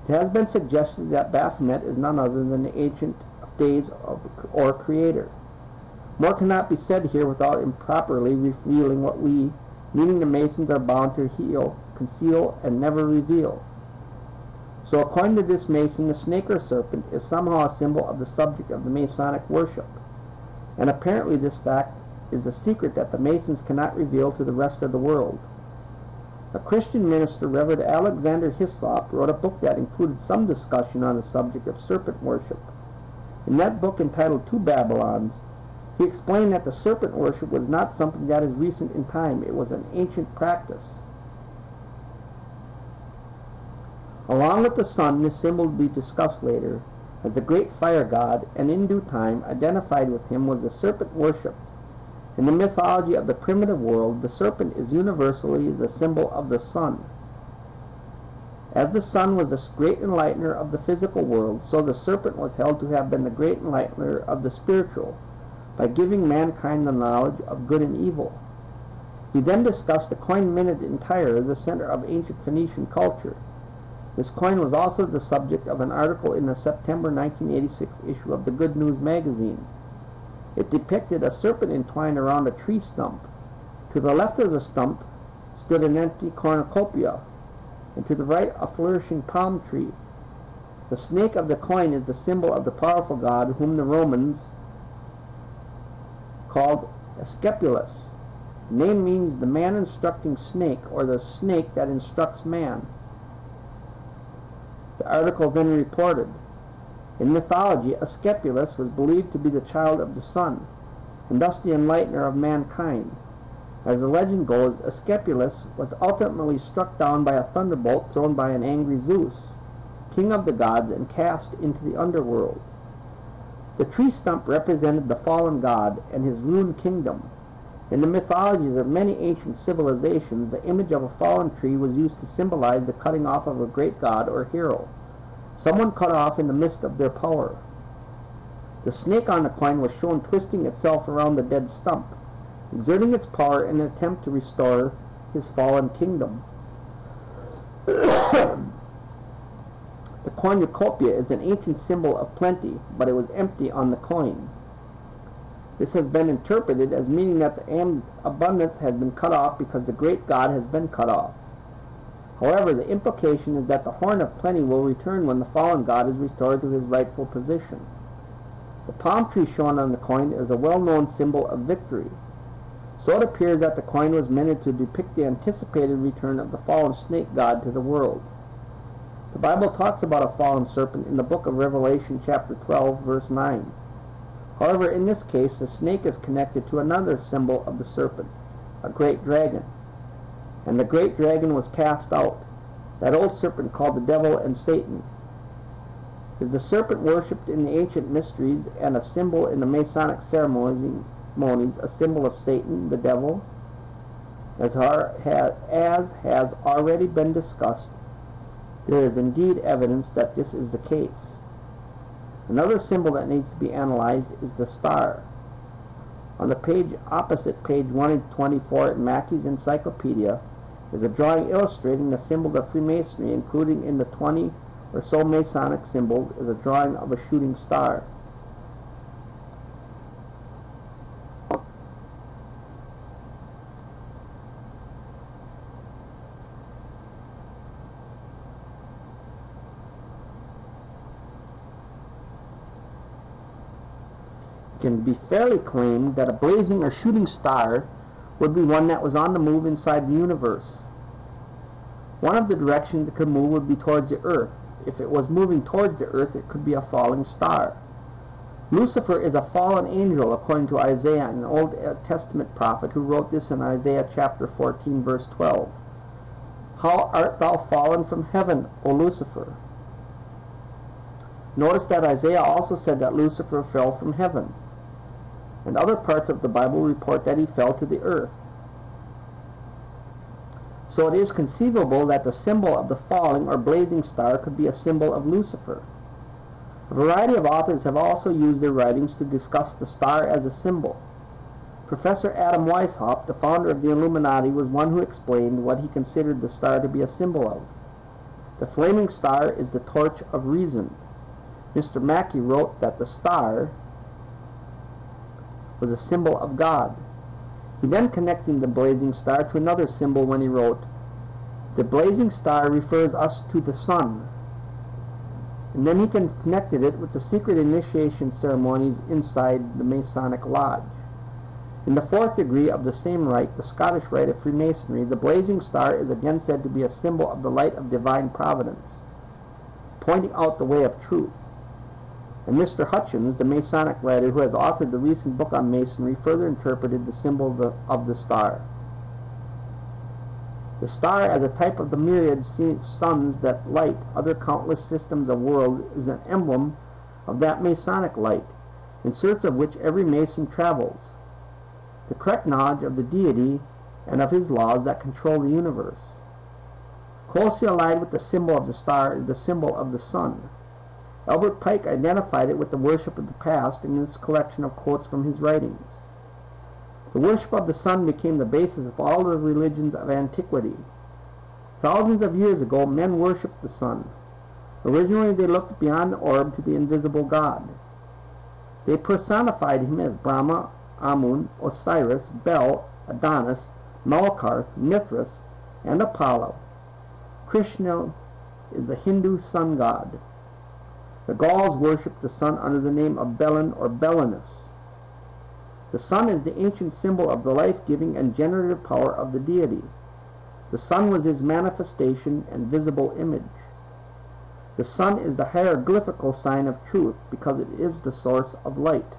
It has been suggested that Baphomet is none other than the Ancient of Days or Creator. More cannot be said here without improperly revealing what we, meaning the Masons, are bound to conceal, and never reveal. So according to this Mason, the snake or serpent is somehow a symbol of the subject of the Masonic worship. And apparently this fact is a secret that the Masons cannot reveal to the rest of the world. A Christian minister, Reverend Alexander Hislop, wrote a book that included some discussion on the subject of serpent worship. In that book, entitled Two Babylons, he explained that the serpent worship was not something that is recent in time. It was an ancient practice. Along with the sun, this symbol will be discussed later, as the great fire god, and in due time identified with him was the serpent worshipped. In the mythology of the primitive world, the serpent is universally the symbol of the sun. As the sun was the great enlightener of the physical world, so the serpent was held to have been the great enlightener of the spiritual, by giving mankind the knowledge of good and evil. He then discussed the coin minted in Tyre, the center of ancient Phoenician culture. This coin was also the subject of an article in the September 1986 issue of the Good News magazine. It depicted a serpent entwined around a tree stump. To the left of the stump stood an empty cornucopia, and to the right a flourishing palm tree. The snake of the coin is the symbol of the powerful god whom the Romans called Asclepus. The name means the man instructing snake, or the snake that instructs man. The article then reported, in mythology, Asclepius was believed to be the child of the sun, and thus the enlightener of mankind. As the legend goes, Asclepius was ultimately struck down by a thunderbolt thrown by an angry Zeus, king of the gods, and cast into the underworld. The tree stump represented the fallen god and his ruined kingdom. In the mythologies of many ancient civilizations, the image of a fallen tree was used to symbolize the cutting off of a great god or hero, someone cut off in the midst of their power. The snake on the coin was shown twisting itself around the dead stump, exerting its power in an attempt to restore his fallen kingdom. The cornucopia is an ancient symbol of plenty, but it was empty on the coin. This has been interpreted as meaning that the abundance has been cut off because the great god has been cut off. However, the implication is that the horn of plenty will return when the fallen god is restored to his rightful position. The palm tree shown on the coin is a well-known symbol of victory. So it appears that the coin was meant to depict the anticipated return of the fallen snake god to the world. The Bible talks about a fallen serpent in the book of Revelation chapter 12, verse 9. However, in this case, the snake is connected to another symbol of the serpent, a great dragon. And the great dragon was cast out, that old serpent called the devil and Satan. Is the serpent worshipped in the ancient mysteries and a symbol in the Masonic ceremonies, a symbol of Satan, the devil? As has already been discussed, there is indeed evidence that this is the case. Another symbol that needs to be analyzed is the star. On the page opposite page 124 in Mackey's Encyclopedia is a drawing illustrating the symbols of Freemasonry, including in the 20 or so Masonic symbols is a drawing of a shooting star. It can be fairly claimed that a blazing or shooting star would be one that was on the move inside the universe. One of the directions it could move would be towards the earth. If it was moving towards the earth, it could be a falling star. Lucifer is a fallen angel, according to Isaiah, an Old Testament prophet who wrote this in Isaiah chapter 14, verse 12. How art thou fallen from heaven, O Lucifer? Notice that Isaiah also said that Lucifer fell from heaven, and other parts of the Bible report that he fell to the earth. So it is conceivable that the symbol of the falling or blazing star could be a symbol of Lucifer. A variety of authors have also used their writings to discuss the star as a symbol. Professor Adam Weishaupt, the founder of the Illuminati, was one who explained what he considered the star to be a symbol of. The flaming star is the torch of reason. Mr. Mackey wrote that the star was a symbol of God. He then connected the blazing star to another symbol when he wrote, the blazing star refers us to the sun. And then he connected it with the secret initiation ceremonies inside the Masonic Lodge. In the fourth degree of the same rite, the Scottish rite of Freemasonry, the blazing star is again said to be a symbol of the light of divine providence, pointing out the way of truth. And Mr. Hutchins, the Masonic writer who has authored the recent book on Masonry, further interpreted the symbol of the star. The star, as a type of the myriad suns that light other countless systems of worlds, is an emblem of that Masonic light, in search of which every Mason travels. The correct knowledge of the deity and of his laws that control the universe. Closely allied with the symbol of the star is the symbol of the sun. Albert Pike identified it with the worship of the past in this collection of quotes from his writings. The worship of the sun became the basis of all the religions of antiquity. Thousands of years ago, men worshipped the sun. Originally, they looked beyond the orb to the invisible God. They personified him as Brahma, Amun, Osiris, Bel, Adonis, Malkarth, Mithras, and Apollo. Krishna is the Hindu sun god. The Gauls worshipped the sun under the name of Belin or Belinus. The sun is the ancient symbol of the life-giving and generative power of the deity. The sun was his manifestation and visible image. The sun is the hieroglyphical sign of truth because it is the source of light.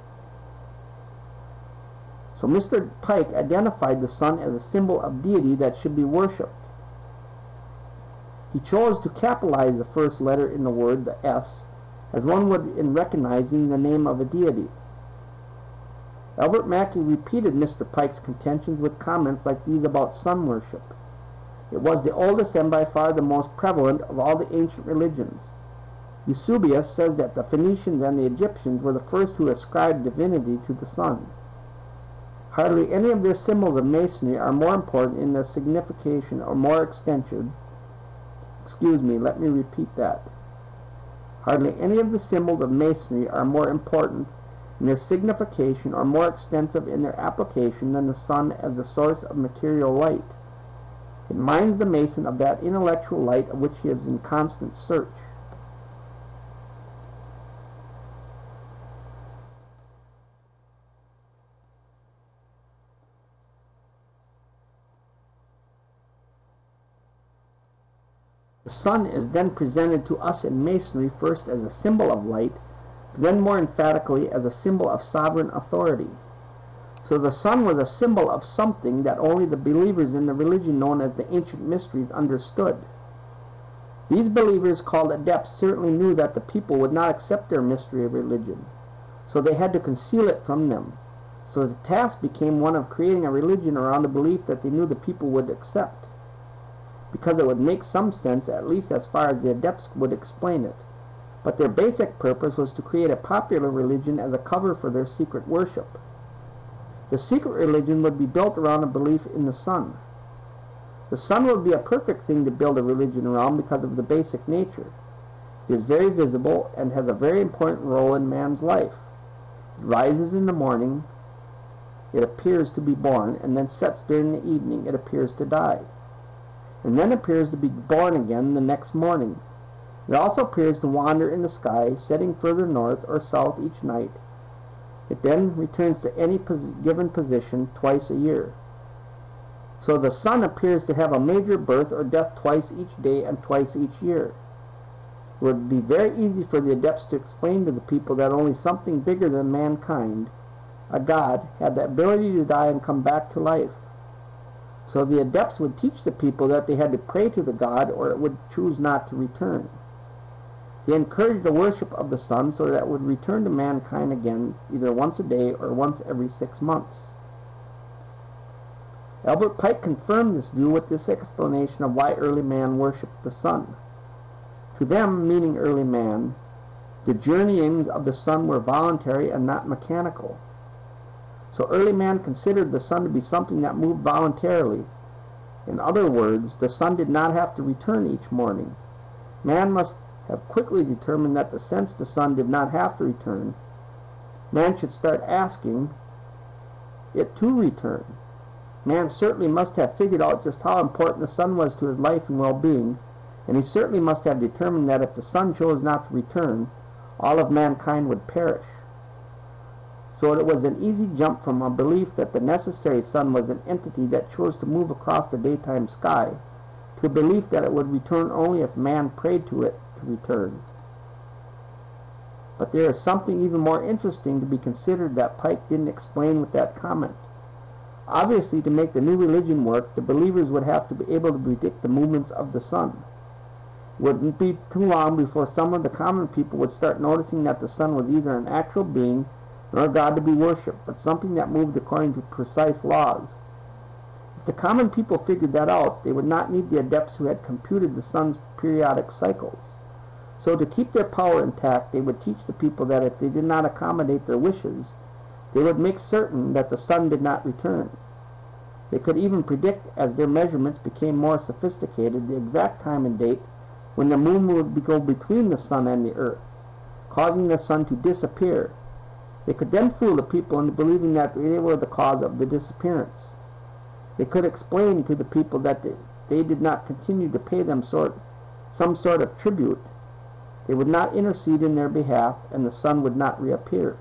So Mr. Pike identified the sun as a symbol of deity that should be worshipped. He chose to capitalize the first letter in the word, the S, as one would in recognizing the name of a deity. Albert Mackey repeated Mr. Pike's contentions with comments like these about sun worship. It was the oldest and by far the most prevalent of all the ancient religions. Eusebius says that the Phoenicians and the Egyptians were the first who ascribed divinity to the sun. Hardly any of their symbols of masonry are more important in their signification or more extensive. Let me repeat that. Hardly any of the symbols of masonry are more important in their signification or more extensive in their application than the sun as the source of material light. It minds the mason of that intellectual light of which he is in constant search. The sun is then presented to us in masonry first as a symbol of light, but then more emphatically as a symbol of sovereign authority. So the sun was a symbol of something that only the believers in the religion known as the ancient mysteries understood. These believers, called adepts, certainly knew that the people would not accept their mystery of religion, so they had to conceal it from them. So the task became one of creating a religion around the belief that they knew the people would accept, because it would make some sense, at least as far as the adepts would explain it. But their basic purpose was to create a popular religion as a cover for their secret worship. The secret religion would be built around a belief in the sun. The sun would be a perfect thing to build a religion around because of the basic nature. It is very visible and has a very important role in man's life. It rises in the morning, it appears to be born, and then sets during the evening, it appears to die, and then appears to be born again the next morning. It also appears to wander in the sky, setting further north or south each night. It then returns to any given position twice a year. So the sun appears to have a major birth or death twice each day and twice each year. It would be very easy for the adepts to explain to the people that only something bigger than mankind, a god, had the ability to die and come back to life. So the adepts would teach the people that they had to pray to the god or it would choose not to return. They encouraged the worship of the sun so that it would return to mankind again either once a day or once every 6 months. Albert Pike confirmed this view with this explanation of why early man worshipped the sun. To them, meaning early man, the journeyings of the sun were voluntary and not mechanical. So early man considered the sun to be something that moved voluntarily. In other words, the sun did not have to return each morning. Man must have quickly determined that since the sun did not have to return, man should start asking it to return. Man certainly must have figured out just how important the sun was to his life and well-being, and he certainly must have determined that if the sun chose not to return, all of mankind would perish. So it was an easy jump from a belief that the necessary sun was an entity that chose to move across the daytime sky, to a belief that it would return only if man prayed to it to return. But there is something even more interesting to be considered that Pike didn't explain with that comment. Obviously, to make the new religion work, the believers would have to be able to predict the movements of the sun. It wouldn't be too long before some of the common people would start noticing that the sun was either an actual being nor a god to be worshipped, but something that moved according to precise laws. If the common people figured that out, they would not need the adepts who had computed the sun's periodic cycles. So to keep their power intact, they would teach the people that if they did not accommodate their wishes, they would make certain that the sun did not return. They could even predict, as their measurements became more sophisticated, the exact time and date when the moon would go between the sun and the earth, causing the sun to disappear. They could then fool the people into believing that they were the cause of the disappearance. They could explain to the people that they did not continue to pay them some sort of tribute. They would not intercede in their behalf, and the sun would not reappear.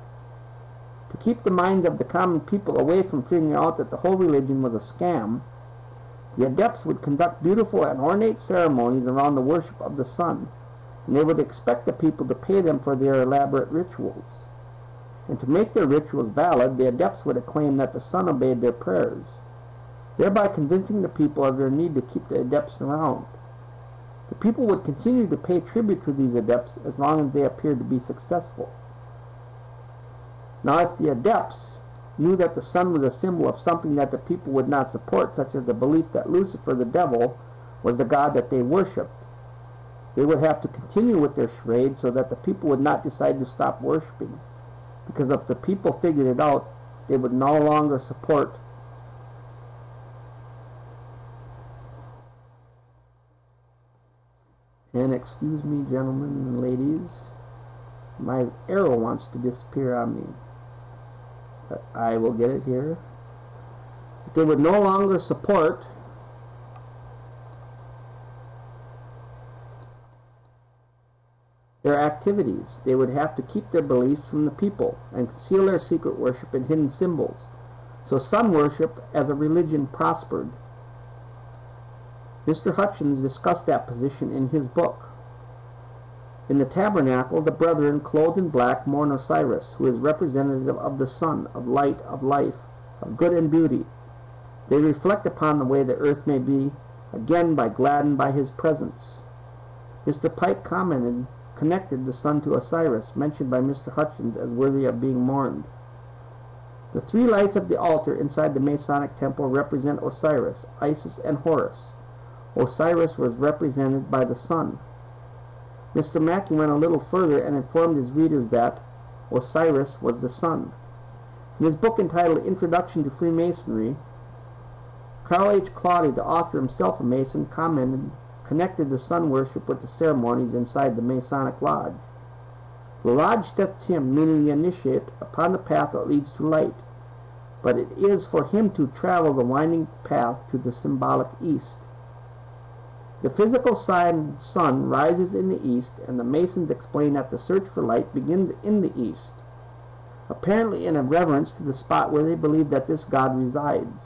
To keep the minds of the common people away from figuring out that the whole religion was a scam, the adepts would conduct beautiful and ornate ceremonies around the worship of the sun, and they would expect the people to pay them for their elaborate rituals. And to make their rituals valid, the adepts would acclaim that the sun obeyed their prayers, thereby convincing the people of their need to keep the adepts around. The people would continue to pay tribute to these adepts as long as they appeared to be successful. Now, if the adepts knew that the sun was a symbol of something that the people would not support, such as a belief that Lucifer, the devil, was the god that they worshipped, they would have to continue with their charade so that the people would not decide to stop worshiping, because if the people figured it out, they would no longer support and excuse me, gentlemen and ladies, my arrow wants to disappear on me, but I will get it here. They would no longer support their activities. They would have to keep their beliefs from the people and conceal their secret worship and hidden symbols. So sun worship as a religion prospered. Mr. Hutchins discussed that position in his book. In the tabernacle, the brethren, clothed in black, mourn Osiris, who is representative of the sun, of light, of life, of good and beauty. They reflect upon the way the earth may be, again gladdened by his presence. Mr. Pike connected the sun to Osiris, mentioned by Mr. Hutchins as worthy of being mourned. The three lights of the altar inside the Masonic temple represent Osiris, Isis, and Horus. Osiris was represented by the sun. Mr. Mackey went a little further and informed his readers that Osiris was the sun. In his book entitled Introduction to Freemasonry, Carl H. Claudy, the author, himself a Mason, connected the sun worship with the ceremonies inside the Masonic Lodge. The lodge sets him, meaning the initiate, upon the path that leads to light, but it is for him to travel the winding path to the symbolic east. The physical sun rises in the east, and the Masons explain that the search for light begins in the east, apparently in a reverence to the spot where they believe that this god resides.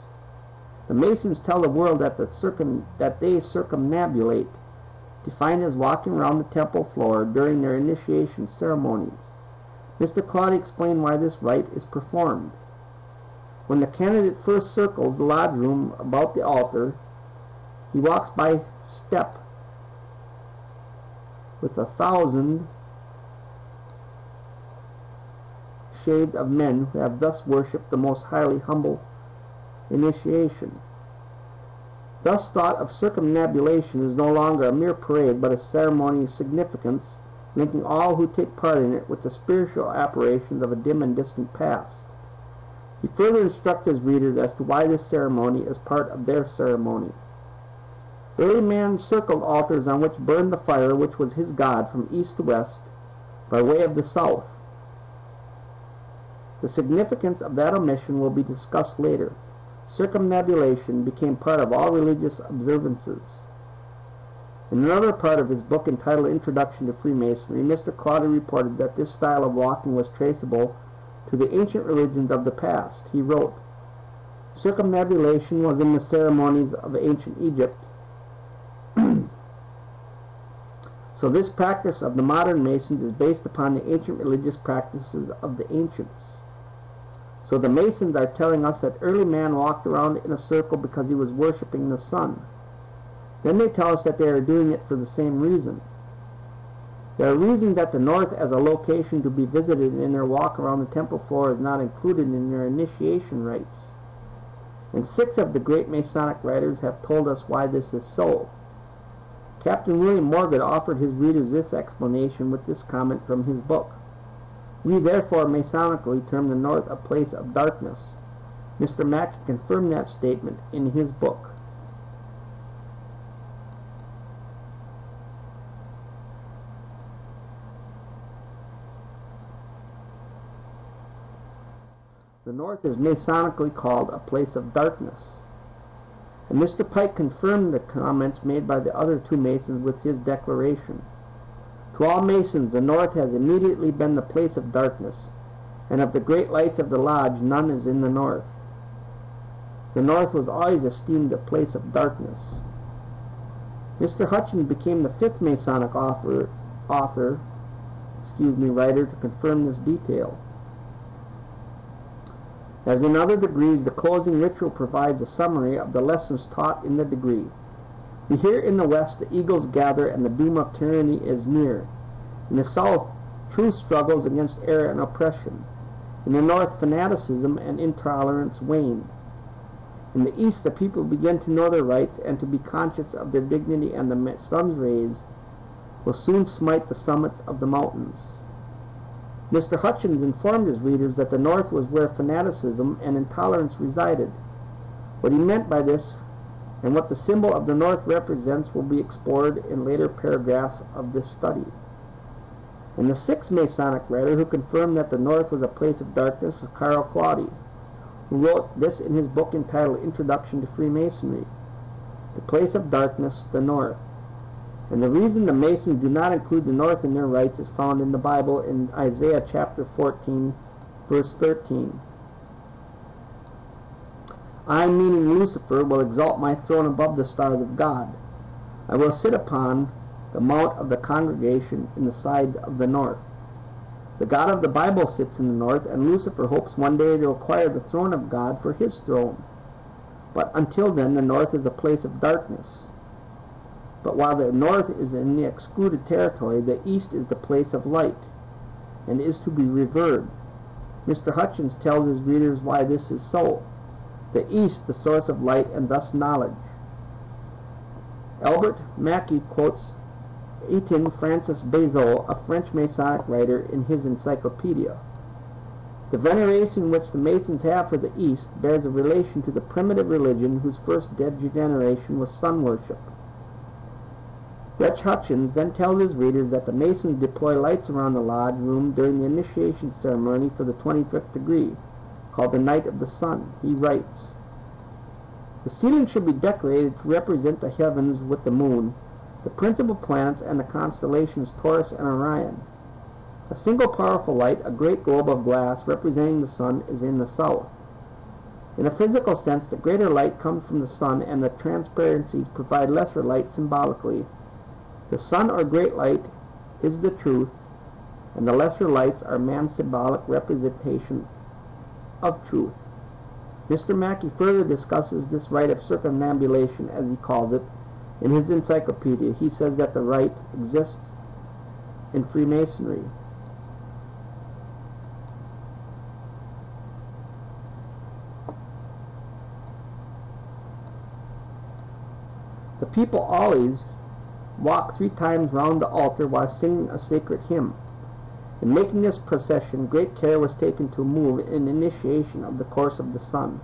The Masons tell the world that they circumambulate, defined as walking around the temple floor during their initiation ceremonies. Mr. Claudy explained why this rite is performed. When the candidate first circles the lodge room about the altar, he walks by step with 1,000 shades of men who have thus worshipped the most highly humble initiation. Thus thought of circumambulation is no longer a mere parade, but a ceremony of significance, linking all who take part in it with the spiritual apparitions of a dim and distant past. He further instructs his readers as to why this ceremony is part of their ceremony. Early man circled altars on which burned the fire which was his god from east to west by way of the south. The significance of that omission will be discussed later. Circumambulation became part of all religious observances. In another part of his book entitled Introduction to Freemasonry, Mr. Claudy reported that this style of walking was traceable to the ancient religions of the past. He wrote, "Circumambulation was in the ceremonies of ancient Egypt. So this practice of the modern Masons is based upon the ancient religious practices of the ancients. So the Masons are telling us that early man walked around in a circle because he was worshiping the sun. Then they tell us that they are doing it for the same reason. They are reasoning that the north as a location to be visited in their walk around the temple floor is not included in their initiation rites. And 6 of the great Masonic writers have told us why this is so. Captain William Morgan offered his readers this explanation with this comment from his book. We therefore Masonically term the north a place of darkness. Mr. Mackey confirmed that statement in his book. The north is Masonically called a place of darkness. And Mr. Pike confirmed the comments made by the other 2 Masons with his declaration. To all Masons, the north has immediately been the place of darkness, and of the great lights of the lodge none is in the north. The north was always esteemed a place of darkness. Mr. Hutchins became the fifth Masonic writer to confirm this detail. As in other degrees, the closing ritual provides a summary of the lessons taught in the degree. We hear in the West the eagles gather and the doom of tyranny is near. In the South, truth struggles against error and oppression. In the North, fanaticism and intolerance wane. In the East, the people begin to know their rights and to be conscious of their dignity, and the sun's rays will soon smite the summits of the mountains. Mr. Hutchins informed his readers that the North was where fanaticism and intolerance resided. What he meant by this and what the symbol of the North represents will be explored in later paragraphs of this study. And the sixth Masonic writer who confirmed that the North was a place of darkness was Carl Claudy, who wrote this in his book entitled Introduction to Freemasonry, The Place of Darkness, the North. And the reason the Masons do not include the North in their rites is found in the Bible in Isaiah chapter 14, verse 13. I, meaning Lucifer, will exalt my throne above the stars of God. I will sit upon the mount of the congregation in the sides of the north. The God of the Bible sits in the north, and Lucifer hopes one day to acquire the throne of God for his throne. But until then, the north is a place of darkness. But while the north is in the excluded territory, the east is the place of light, and is to be revered. Mr. Hutchins tells his readers why this is so. The east, the source of light, and thus knowledge. Albert Mackey quotes Etienne Francis Bezold, a French Masonic writer, in his encyclopedia. The veneration which the Masons have for the East bears a relation to the primitive religion whose first dead generation was sun worship. Reg Hutchins then tells his readers that the Masons deploy lights around the lodge room during the initiation ceremony for the 25th degree, called the Night of the Sun. He writes, "The ceiling should be decorated to represent the heavens with the moon, the principal planets, and the constellations Taurus and Orion. A single powerful light, a great globe of glass representing the sun, is in the south. In a physical sense, the greater light comes from the sun, and the transparencies provide lesser light symbolically. The sun, or great light, is the truth, and the lesser lights are man's symbolic representation of truth." Mr. Mackey further discusses this rite of circumambulation, as he calls it, in his encyclopedia. He says that the rite exists in Freemasonry. The people always walk 3 times round the altar while singing a sacred hymn. In making this procession, great care was taken to move in initiation of the course of the sun.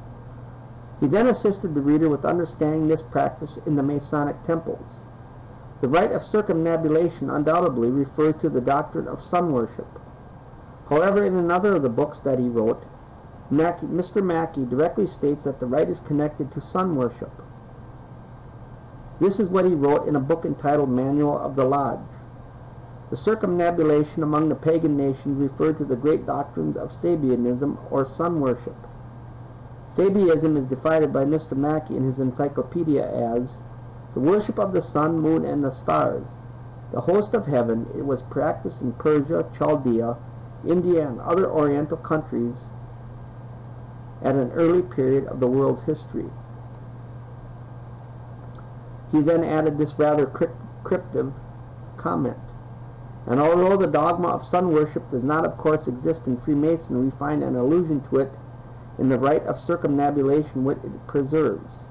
He then assisted the reader with understanding this practice in the Masonic temples. The rite of circumambulation undoubtedly refers to the doctrine of sun worship. However, in another of the books that he wrote, Mr. Mackey directly states that the rite is connected to sun worship. This is what he wrote in a book entitled Manual of the Lodge. The circumambulation among the pagan nations referred to the great doctrines of Sabianism, or sun worship. Sabianism is defined by Mr. Mackey in his encyclopedia as the worship of the sun, moon, and the stars, the host of heaven. It was practiced in Persia, Chaldea, India, and other Oriental countries at an early period of the world's history. He then added this rather cryptic comment. And although the dogma of sun worship does not, of course, exist in Freemasonry, we find an allusion to it in the rite of circumambulation which it preserves.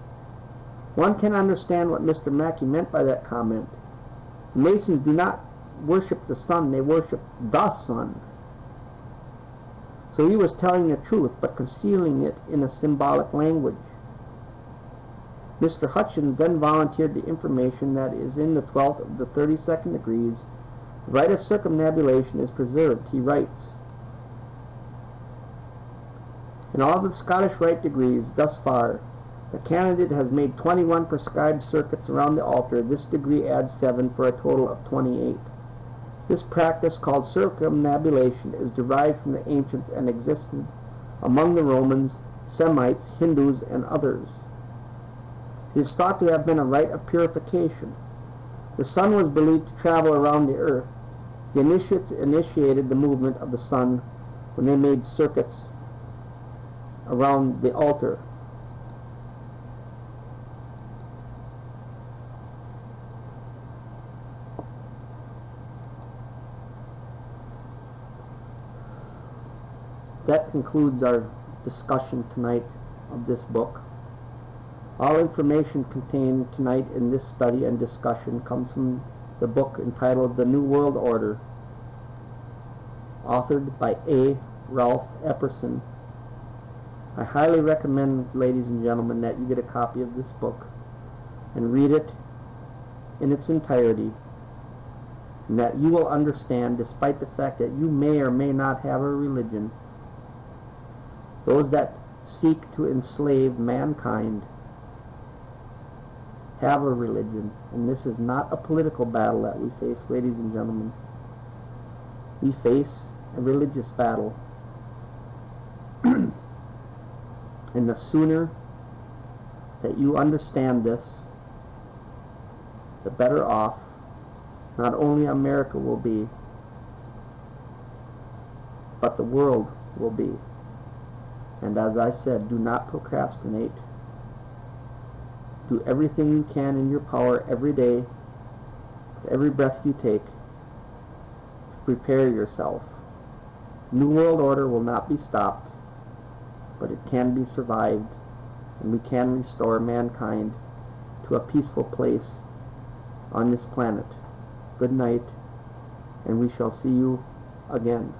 One can understand what Mr. Mackey meant by that comment. The Masons do not worship the sun, they worship the sun. So he was telling the truth, but concealing it in a symbolic language. Mr. Hutchins then volunteered the information that is in the 12th of the 32nd degrees. The rite of circumambulation is preserved. He writes, "In all the Scottish rite degrees thus far, the candidate has made 21 prescribed circuits around the altar. This degree adds 7 for a total of 28. This practice, called circumnavigation, is derived from the ancients and existed among the Romans, Semites, Hindus, and others. It is thought to have been a rite of purification. The sun was believed to travel around the earth. The initiates initiated the movement of the sun when they made circuits around the altar. That concludes our discussion tonight of this book. All information contained tonight in this study and discussion comes from the book entitled The New World Order, authored by A. Ralph Epperson. I highly recommend, ladies and gentlemen, that you get a copy of this book and read it in its entirety, and that you will understand, despite the fact that you may or may not have a religion, those that seek to enslave mankind have a religion, and this is not a political battle that we face, ladies and gentlemen. We face a religious battle. And the sooner that you understand this, the better off not only America will be, but the world will be. And as I said, do not procrastinate. Do everything you can in your power every day, with every breath you take, to prepare yourself. The New World Order will not be stopped, but it can be survived, and we can restore mankind to a peaceful place on this planet. Good night, and we shall see you again.